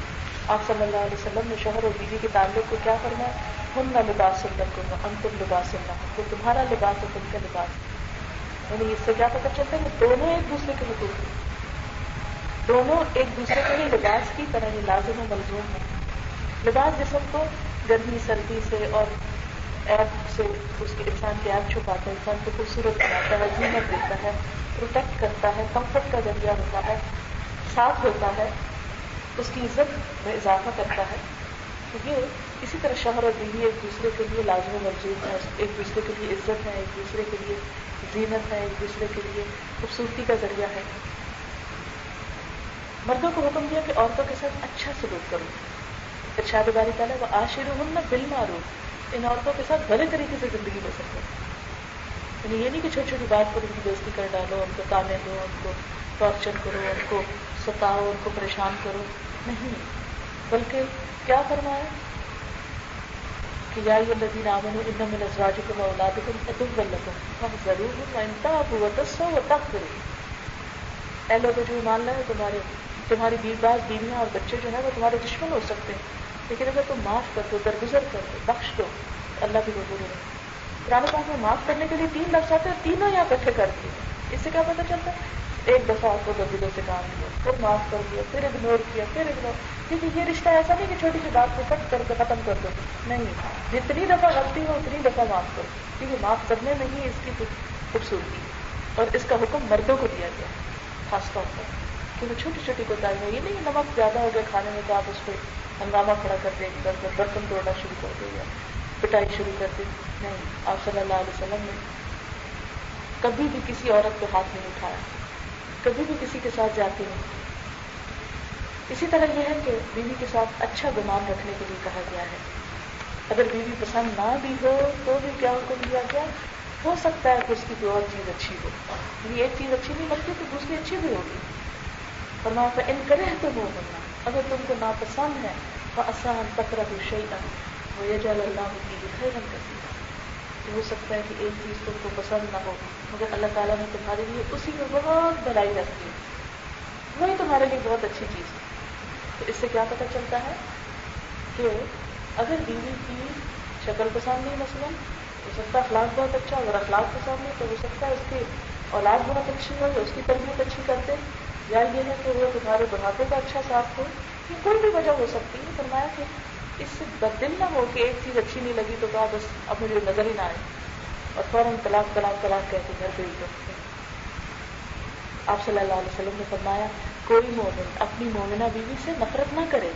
آپ صلی اللہ علیہ وسلم نے شوہر اور بیوی کے تعلق کو کیا کرنا ہے؟ ہن لباس لکم وانتم لباس لہن, وہ تمہارا لباس اور تم کا لباس. یعنی اس سے کیا پتہ چلتا ہے کہ دونوں ایک دوسرے کے حقوق ہیں, دونوں ایک دوسرے کے لیے لباس کی طرح ہی لازم و ملزوم ہے. لباس جسم کو گرمی سردی سے اور ایپ سے اس کے انسان کے ایپ چھپاتا ہے, انسان کو خوبصورت بناتا ہے, زینت دیتا ہے, پروٹیکٹ کرتا ہے, کمفرٹ کا ذریعہ ہوتا ہے, ساتھ ہوتا ہے, اس کی عزت میں اضافہ کرتا ہے. تو یہ اسی طرح شوہر اور بیوی ایک دوسرے کے لیے لازم و ملزوم ہے, ایک دوسرے کے لیے عزت ہے, ایک دوسرے کے لیے زینت ہے, ایک دوسرے کے لیے خوبصورتی کا ذریعہ ہے. مردوں کو حکم دیا کہ عورتوں کے ساتھ اچھا سلوک کرو. ارشاد باری تعالیٰ وعاشروہن بالمعروف, ان عورتوں کے ساتھ بھلے طریقے سے زندگی بسر کرو. یعنی یہ نہیں کہ چھوٹی چھوٹی بات پر ان کی بےزتی کر ڈالو, ان کو تانے دو, ان کو ٹارچر کرو, ان کو ستاؤ, ان کو پریشان کرو, نہیں. بلکہ کیا فرمایا کہ یا ایھا الذین آمنوا ان من ازواجکم واولادکم عدوا لکم فاحذروہم وان تعفوا وتصفحوا وتغفروا. اے لوگوں جو ایمان لائے, تمہاری بعض بیویاں اور بچے جو ہیں وہ تمہارے دشمن ہو سکتے ہیں, لیکن اگر تم معاف کر دو, درگزر کر دو, بخش دو, اللہ بھی غفور ہے. قرآن پاک میں معاف کرنے کے لیے 3 لفظ آتے ہیں, تینوں یہاں اکٹھے کر دیے. اس سے کیا پتہ چلتا ہے؟ ایک دفعہ آپ کو دردوں سے کام دیا, پھر معاف کر دیا, پھر اگنور کیا, پھر اگنور. کیونکہ یہ رشتہ ایسا نہیں کہ چھوٹی سی بات کو کٹ کر کے ختم کر دو, نہیں. جتنی دفعہ غلطی ہو اتنی دفعہ معاف کرو, کیونکہ معاف کرنے میں ہی اس کی خوبصورتی ہے. اور اس کا حکم مردوں کو دیا گیا خاص طور پر, کیونکہ چھوٹی چھوٹی کوتاہی ہے. یہ نہیں نمک زیادہ ہو گیا کھانے میں تو آپ اس کو ہنگامہ کھڑا کر دیں, برتن توڑنا شروع کر دیں یا پٹائی شروع کر دیں. نہیں, آپ صلی اللہ علیہ وسلم نے کبھی بھی کسی عورت پہ ہاتھ نہیں اٹھایا, کبھی بھی کسی کے ساتھ جاتی نہیں. اسی طرح یہ ہے کہ بیوی کے ساتھ اچھا گمان رکھنے کے لیے کہا گیا ہے. اگر بیوی پسند نہ بھی ہو تو بھی کیا حکم دیا گیا, ہو سکتا ہے کہ اس کی کوئی اور چیز اچھی ہو, یعنی ایک چیز اچھی نہیں لگتی تو دوسری اچھی بھی ہوگی. فرمایا فإن كرهتموهن, اگر تم کو ناپسند ہے, فعسى أن تكرهوا شيئا ويجعل الله فيه خيرا كثيرا. تو ہو سکتا ہے کہ ایک چیز تم کو پسند نہ ہو, مگر اللہ تعالیٰ نے تمہارے لیے اسی میں بہت بھلائی رکھی ہے, وہی تمہارے لیے بہت اچھی چیز ہے. تو اس سے کیا پتہ چلتا ہے کہ اگر بیوی کی شکل پسند نہیں, مثلاً ہو سکتا ہے اخلاق بہت اچھا, اگر اخلاق پسند نہیں تو ہو سکتا ہے اس کی اولاد بہت اچھی ہو یا اس کی تربیت اچھی کرتے, یا یہ ہے کہ وہ تمہارے بڑھاپے کا اچھا ساتھ ہو, یہ کوئی بھی وجہ ہو سکتی ہے. فرمایا کہ اس سے بددل نہ ہو کہ ایک چیز اچھی نہیں لگی تو کہا بس اب مجھے نظر ہی نہ آئے اور فوراً طلاق طلاق طلاق کہہ کے گھر گئی. آپ صلی اللہ علیہ وسلم نے فرمایا کوئی مومن اپنی مومنہ بیوی سے نفرت نہ کرے.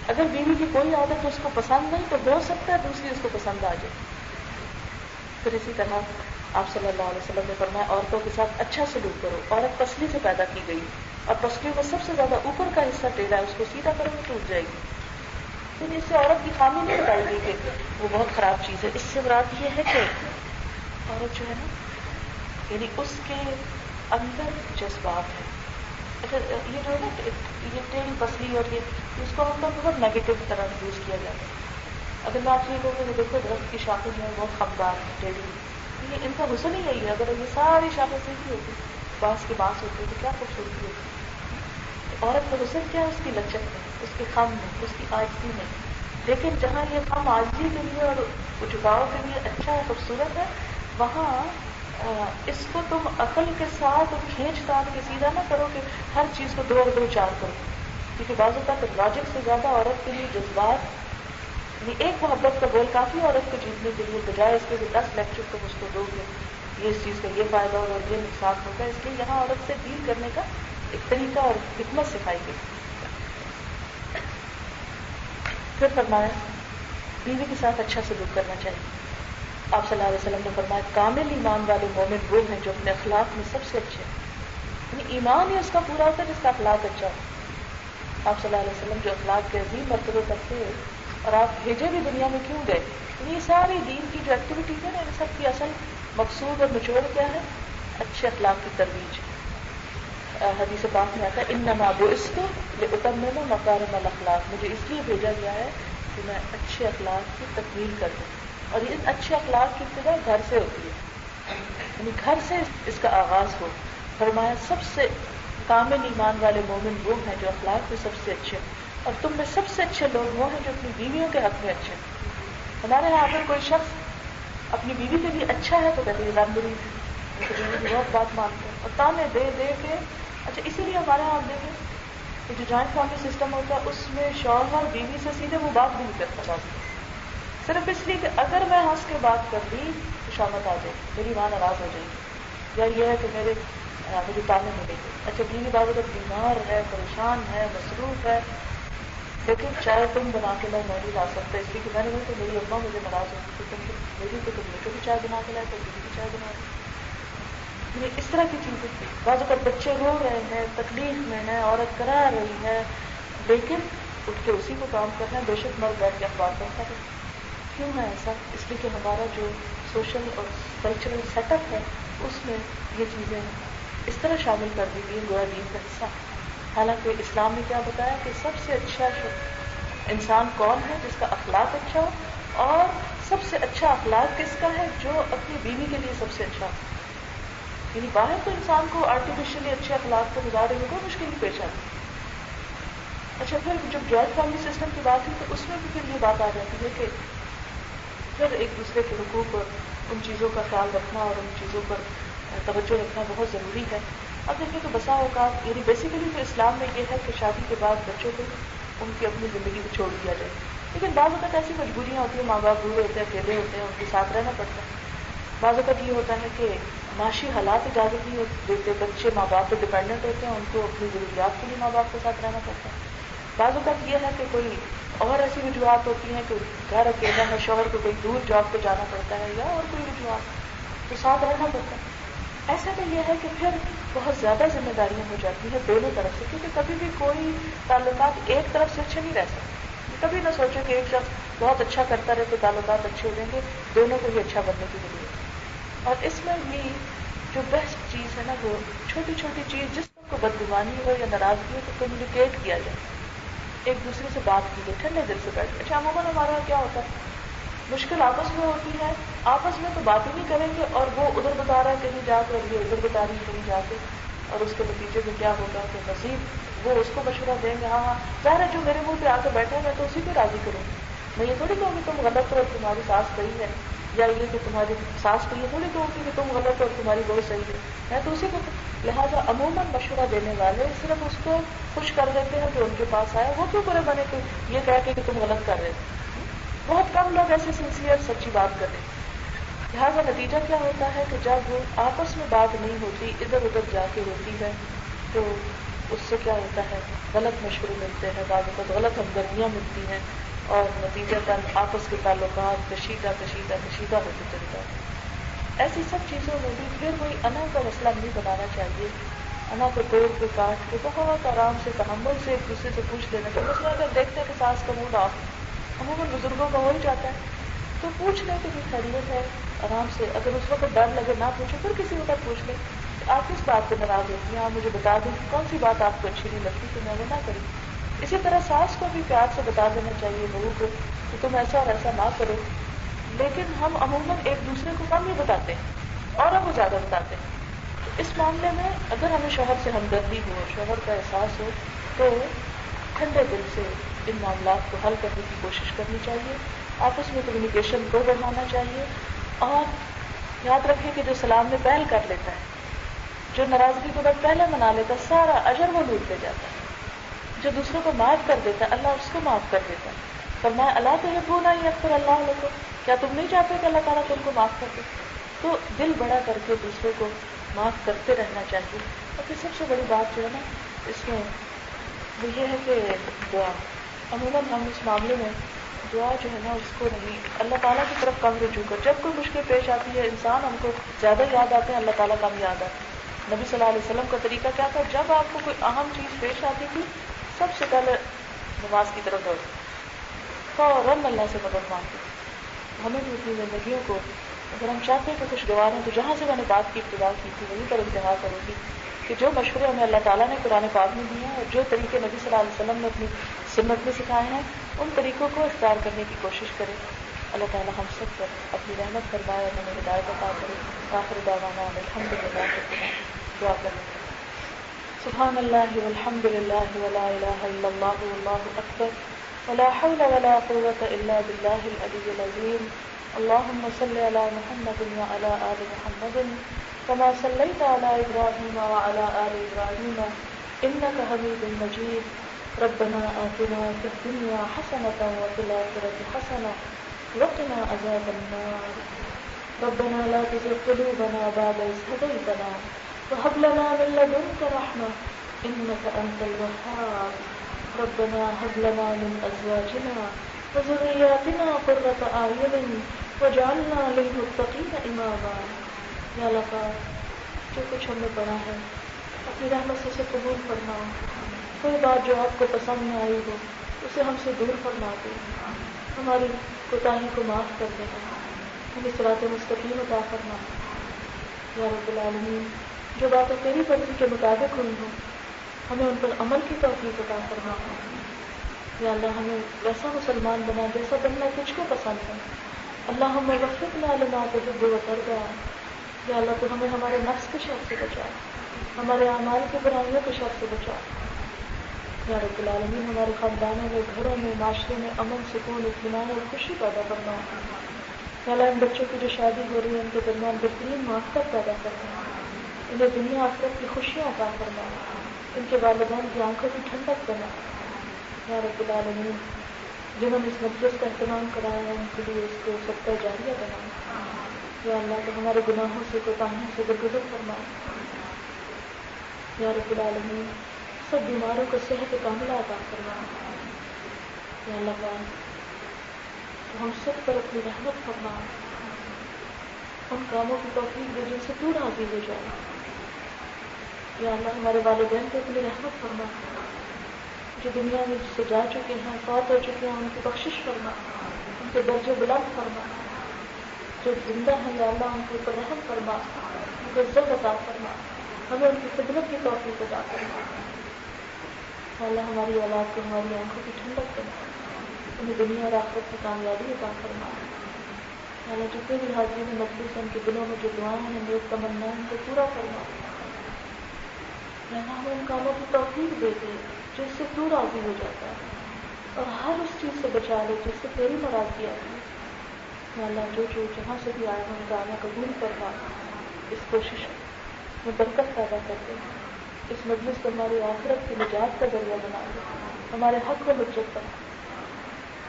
اگر بیوی کی کوئی عادت اس کو پسند نہیں تو ہو سکتا ہے دوسری اس کو پسند آ جائے. پھر اسی طرح آپ صلی اللہ علیہ وسلم نے فرمایا عورتوں کے ساتھ اچھا سلوک کرو. عورت پسلی سے پیدا کی گئی اور پسلیوں میں سب سے زیادہ اوپر کا حصہ ٹیڑھا ہے, اس کو سیدھا کرو گے ٹوٹ جائے گی. لیکن اس سے عورت کی خامی نہیں بتائی گئی کہ وہ بہت خراب چیز ہے. اس سے مراد یہ ہے کہ عورت جو ہے نا, یعنی اس کے اندر جذبات ہے. اگر یہ جو ہے نا یہ ٹیڑھی پسلی اور یہ اس کو ہم لوگ بہت نیگیٹو طرح یوز کیا جاتا ہے. اگر میں آپ یہ کہوں کہ دیکھو درخت کی شاخیں جو ہے بہت خمدار ہے, ٹیڑھی, یہ ان کا حسن ہی یہی ہے. اگر یہ ساری شاخیں سیدھی ہوتی, بانس کے بانس ہوتے تو کیا خوبصورتی ہوتی. عورت کا حسن کیا ہے, اس کی لچک میں, اس کے خم میں, اس کی عاجزی میں. لیکن جہاں یہ خم عاجزی کے لیے اور جھکاؤ کے لیے اچھا ہے, خوبصورت ہے, وہاں اس کو تم عقل کے ساتھ کھینچ تان کے سیدھا نہ کرو کہ ہر چیز کو 2 اور 2 4 کرو. کیونکہ بعض اوقات لاجک سے زیادہ عورت کے لیے جذبات, یعنی ایک محبت کا بول کافی عورت کو جیتنے کے لیے, بجائے اس کے 10 لیکچر تم اس کو دو گے یہ اس چیز کا یہ فائدہ اور یہ نقصان ہوگا. اس لیے یہاں عورت سے ڈیل کرنے کا ایک طریقہ اور حکمت سکھائی گئی. پھر فرمایا بیوی کے ساتھ اچھا سلوک کرنا چاہیے. آپ صلی اللہ علیہ وسلم نے فرمایا کامل ایمان والے مومن وہ ہیں جو اپنے اخلاق میں سب سے اچھے ہیں. یعنی ایمان ہی اس کا پورا ہوتا ہے جس کا اخلاق اچھا ہو. آپ صلی اللہ علیہ وسلم جو اخلاق کے عظیم مرتبے تک تھے، اور آپ بھیجے بھی دنیا میں کیوں گئے؟ یہ ساری دین کی جو ایکٹیویٹیز ہے نا، ان سب کی اصل مقصود اور نچوڑ کیا ہے؟ اچھے اخلاق کی ترویج. حدیث پاک میں آتا ہے انما بعثت لاتمم مکارم الاخلاق، مجھے اس لیے بھیجا گیا ہے کہ میں اچھے اخلاق کی تکمیل کر دوں. اور یہ اچھے اخلاق کی ابتدا گھر سے ہوتی ہے، یعنی گھر سے اس کا آغاز ہو. فرمایا سب سے کامل ایمان والے مومن وہ ہیں جو اخلاق میں سب سے اچھے، اور تم میں سب سے اچھے لوگ وہ ہیں جو اپنی بیویوں کے حق میں اچھے ہیں. ہمارے یہاں اگر کوئی شخص اپنی بیوی کے لیے اچھا ہے تو کہتے ہیں رام بری تھی، بیوی کی بہت بات مانتے ہیں اور تانے دے دے کے. اچھا اسی لیے ہمارے یہاں آپ دیکھیں کہ جو جوائنٹ فیملی سسٹم ہوتا ہے اس میں شوہر بیوی سے سیدھے وہ بات بھی نہیں کرتا بات، صرف اس لیے کہ اگر میں ہنس کے بات کر دی تو شامت آ جائے، میری ماں ناراض ہو جائے گی، یا یہ ہے کہ مجھے تانے ملے گی. اچھا بیوی بات اگر بیمار ہے، پریشان ہے، مصروف ہے، لیکن چائے تم بنا کے لاؤ میں نہیں لا سکتا اس لیے کہ میں نے کہا کہ میری اماں مجھے ناراض ہوگی تو تم میری تو تم مجھے بھی چائے بنا کے لائے تو بیوی کی چائے بنا دو. اس طرح کی چیزیں. بعض اوقات بچے رو رہے ہیں، تکلیف میں ہے، عورت کرا رہی ہے، لیکن اٹھ کے اسی کو کام کرنا ہے. بے شک مرد بیٹھ کے اخبار پڑھتا ہے. کیوں ہے ایسا؟ اس لیے کہ ہمارا جو سوشل اور کلچرل سیٹ اپ ہے اس میں یہ چیزیں اس طرح شامل کر دی گئی گویا دین کا حصہ. حالانکہ اسلام نے کیا بتایا کہ سب سے اچھا انسان کون ہے؟ جس کا اخلاق اچھا ہو. اور سب سے اچھا اخلاق کس کا ہے؟ جو اپنی بیوی کے لیے سب سے اچھا ہو. یعنی باہر تو انسان کو آرٹیفیشلی اچھے اخلاق کو گزارنے میں کوئی مشکل نہیں پیش آتی. اچھا پھر جب جوائنٹ فیملی سسٹم کی بات ہوئی تو اس میں بھی پھر یہ بات آ جاتی ہے کہ پھر ایک دوسرے کے حقوق اور ان چیزوں کا خیال رکھنا اور ان چیزوں پر توجہ رکھنا بہت ضروری ہے. اب دیکھیں کہ بسا اوقات یعنی بیسیکلی تو اسلام میں یہ ہے کہ شادی کے بعد بچوں کو ان کی اپنی زندگی کو چھوڑ دیا جائے، لیکن بعض اوقات ایسی مجبوریاں ہوتی ہیں، ماں باپ بوڑھے ہوتے ہیں، اکیلے ہوتے ہیں، ان کے ساتھ رہنا پڑتا ہے. بعض اوقات یہ ہوتا ہے کہ معاشی حالات اجازت نہیں دیتے، بچے ماں باپ پہ ڈپینڈنٹ ہوتے ہیں، ان کو اپنی ضروریات کے لیے ماں باپ کے ساتھ رہنا پڑتا ہے. بعض اوقات یہ ہے کہ کوئی اور ایسی وجوہات ہوتی ہیں کہ گھر اکیلا ہے، شوہر کو کوئی دور جاب پہ جانا پڑتا ہے، یا اور کوئی وجوہات تو ساتھ رہنا پڑتا ہے. ایسا تو یہ ہے کہ پھر بہت زیادہ ذمہ داریاں ہو جاتی ہیں دونوں طرف سے، کیونکہ کبھی بھی کوئی تعلقات ایک طرف سے اچھے نہیں رہ سکتے. کبھی نہ سوچو کہ ایک شخص بہت اچھا کرتا رہے تو تعلقات اچھے ہو جائیں گے، دونوں کو ہی اچھا بننے کی ضرورت ہے. اور اس میں بھی جو بیسٹ چیز ہے نا وہ چھوٹی چھوٹی چیز، جس کو بدگمانی ہو یا ناراضگی ہو تو کمیونیکیٹ کیا جائے، ایک دوسرے سے بات کی جائے ٹھنڈے دل سے بیٹھ کے. اچھا عموماً ہمارا کیا ہوتا ہے، مشکل آپس میں ہوتی ہے، آپس میں تو بات ہی نہیں کریں گے، اور وہ ادھر بتا رہا ہے کہیں جا کے اور یہ ادھر بتا رہی ہے کہیں جا کے، اور اس کے نتیجے میں کیا ہوگا کہ مزید وہ اس کو مشورہ دیں گے. ہاں ظاہر ہے جو میرے منہ پہ آ کے بیٹھے میں تو اسی کو راضی کروں گی. میں یہ تھوڑی کہوں گی تم غلط ہو اور تمہاری ساس صحیح ہے، یا یہ کہ تمہاری ساس کو یہ تھوڑی کہوں گی کہ تم غلط ہو اور تمہاری بہو صحیح ہے. میں تو اسی کو. لہٰذا عموماً مشورہ دینے والے صرف اس کو خوش کر دیتے ہیں کہ ان کے پاس آئے، وہ کیوں برے بنے کہ یہ کہہ کے کہ تم غلط کر رہے تھے. بہت کم لوگ ایسے سنسیئر سچی بات کریں. لہٰذا نتیجہ کیا ہوتا ہے کہ جب آپس میں بات نہیں ہوتی، ادھر ادھر جا کے ہوتی ہے، تو اس سے کیا ہوتا ہے غلط مشورے ملتے ہیں، بعض اوقات غلط ہمدردیاں ملتی ہیں، اور نتیجہ آپس کے تعلقات کشیدہ ہوتے چلے جاتے ہیں. ایسی سب چیزوں میں بھی پھر وہی انا کا مسئلہ نہیں بنانا چاہیے. انا کو توڑ کے کاٹ کے بہت آرام سے تحمل سے ایک دوسرے سے پوچھ لینا چاہیے. مسئلہ اگر دیکھتے ہیں کہ ساس کا موڈ آف، عموماً بزرگوں کا ہو ہی جاتا ہے، تو پوچھ لیں کہ خیریت ہے آرام سے. اگر اس وقت ڈر لگے نہ پوچھیں، پھر کسی وقت پوچھ لیں آپ کس بات پہ ناراض ہوتی ہیں، آپ مجھے بتا دیں کون سی بات آپ کو اچھی نہیں لگتی تو میں وہ نہ کروں. اسی طرح ساس کو بھی پیار سے بتا دینا چاہیے بہو کو کہ تم ایسا اور ایسا نہ کرو. لیکن ہم عموماً ایک دوسرے کو کم ہی بتاتے ہیں اور ہم زیادہ بتاتے ہیں. اس معاملے میں اگر ہمیں شوہر سے ہمدردی ہو، شوہر کا احساس ہو، تو ٹھنڈے دل سے ان معاملات کو حل کرنے کی کوشش کرنی چاہیے. آپس میں کمیونیکیشن کو بڑھانا چاہیے. اور یاد رکھیں کہ جو سلام میں پہل کر لیتا ہے، جو ناراضگی کے بعد پہلے منا لیتا ہے، سارا اجر وہ لوٹ لے جاتا ہے. جو دوسروں کو معاف کر دیتا ہے اللہ اس کو معاف کر دیتا ہے. فرمایا اللہ تحبون ان یغفر اللہ لکم، کیا تم نہیں چاہتے کہ اللہ تعالیٰ تم کو معاف کر دے؟ تو دل بڑا کر کے دوسروں کو معاف کرتے رہنا چاہیے. اور پھر سب سے بڑی بات جو ہے نا اس میں وہ یہ ہے کہ دعا. عموماً ہم اس معاملے میں دعا جو ہے نا اس کو نہیں، اللہ تعالیٰ کی طرف کم رجوع کر. جب کوئی مشکل پیش آتی ہے انسان ہم کو زیادہ یاد آتے ہیں، اللہ تعالیٰ کم یاد آتے ہیں. نبی صلی اللہ علیہ وسلم کا طریقہ کیا تھا؟ جب آپ کو کوئی اہم چیز پیش آتی تھی سب سے پہلے نماز کی طرف دوڑ فوراً اللہ سے مدد مانگتے. ہمیں بھی اپنی زندگیوں کو اگر ہم چاہتے ہیں کہ خوشگوار ہیں تو جہاں سے میں نے بات کی ابتدا کی تھی وہیں پر انتہا کروں گی کہ جو مشورے ہمیں اللہ تعالیٰ نے قرآن پاک میں دیے ہیں اور جو طریقے نبی صلی اللہ علیہ وسلم نے اپنی سنت میں سکھائے ہیں ان طریقوں کو اختیار کرنے کی کوشش کریں. اللہ تعالیٰ ہم سب پر اپنی رحمت فرمائے اور ہمیں ہدایت عطا کرے. آخر دعوانا الحمدللہ رب العالمین. دعا کریں. سبحان اللہ والحمد للہ ولا الہ الا اللہ واللہ اکبر ولا حول ولا قوة الا باللہ العلی العظیم. اللهم صل على محمد وعلى آل محمد كما صليت على إبراهيم وعلى آل إبراهيم إنك حميد مجيد. ربنا آتنا في الدنيا حسنة وفي الآخرة حسنة وقنا عذاب النار. ربنا لا تزغ قلوبنا بعد إذ هديتنا وهب لنا من لدنك رحمة إنك أنت الوهاب. ربنا هب لنا من أزواجنا وذرياتنا قرة أعين وجعلنا للمتقین اماما. یا اللہ پاک جو کچھ ہم نے پڑھا ہے اپنی رحمت سے اسے قبول فرما. کوئی بات جو آپ کو پسند نہ آئی ہو اسے ہم سے دور فرما دے. ہماری کوتاہی کو معاف کر دینا. ہمیں صراط مستقیم عطا فرما. یا رب العالمین جو باتیں تیری مرضی کے مطابق ہوئی ہوں ہمیں ان پر عمل کی توفیق عطا فرما. یا اللہ ہمیں ویسا مسلمان بنا جیسا بننا تجھ کو پسند ہے. اللہم وفقنا لما تحب وترضى. یا اللہ تو ہمیں ہمارے نفس کے شر سے بچا, ہمارے اعمال کی برائیوں کے شر سے بچا. یا رب العالمین ہمارے خاندانوں میں, گھروں میں, معاشرے میں امن, سکون, اطمینان اور خوشی پیدا کرنا. یا اللہ ان بچوں کی جو شادی ہو رہی ہے ان کے درمیان بہترین محبت پیدا کرنا. انہیں دنیا آخرت کی خوشیاں عطا کرنا. ان کے والدین کی آنکھوں کی ٹھنڈک بنا. یا رب العالمین جنہوں نے اس مجلس کا اہتمام کرایا ہے ان کے لیے اس کو صدقہ جاریہ بنا. یا اللہ تو ہمارے گناہوں سے کوتاہیوں سے درگزر فرما. یا رب العالمین سب بیماروں کو صحت کاملہ عطا فرما. یا اللہ پاک تو ہم سب پر اپنی رحمت فرما. ان کاموں کی توفیق دے جن سے تو راضی ہو جائے. یا اللہ ہمارے والدین کو اپنی رحمت فرما. جو دنیا میں جس سے جا چکے ہیں, فوت ہو چکے ہیں, ان کی بخشش فرما. ان کے درجے بلند فرما. جو زندہ ہیں یا اللہ ان کے اوپر رحم فرما, ان کو عزت عطا فرما. ہمیں ان کی خدمت کی توفیق عطا فرما. یا اللہ ہماری اولاد کو ہماری آنکھوں کی ٹھنڈک کرنا. انہیں دنیا اور آخرت کی کامیابی عطا فرما. یا اللہ جتنے بھی حاضرین مجلس ہیں ان کے دلوں میں جو دعائیں ہیں نیک تمنا ان کو پورا فرما. یا اللہ ہمیں ان کاموں کی توفیق دے دے جس سے تو راضی ہو جاتا ہے, اور ہر اس چیز سے بچا لے جس سے تیری ناراضگی آتی ہے. یا اللہ جو جہاں سے بھی آئے ہیں ان کا آنا قبول کرنا. اس کوشش میں برکت پیدا کر دے. اس مجلس کو ہماری آخرت کی نجات کا ذریعہ بنا دے. ہمارے حق و حجت پر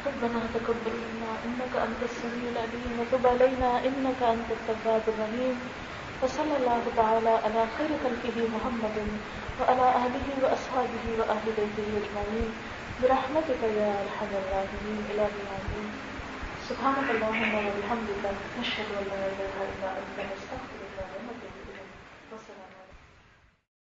ربنا تقبل منا انك انت السميع العليم وتب علينا انك انت التواب الرحيم. وصلى الله تعالى على خير خلقه محمد وعلى آله وأصحابه وأهل بيته أجمعين برحمتك يا أرحم الراحمين إلهي آمين. سبحانك اللهم وبحمدك نشهد أن لا إله إلا أنت نستغفرك ونتوب إليك. والسلام عليكم.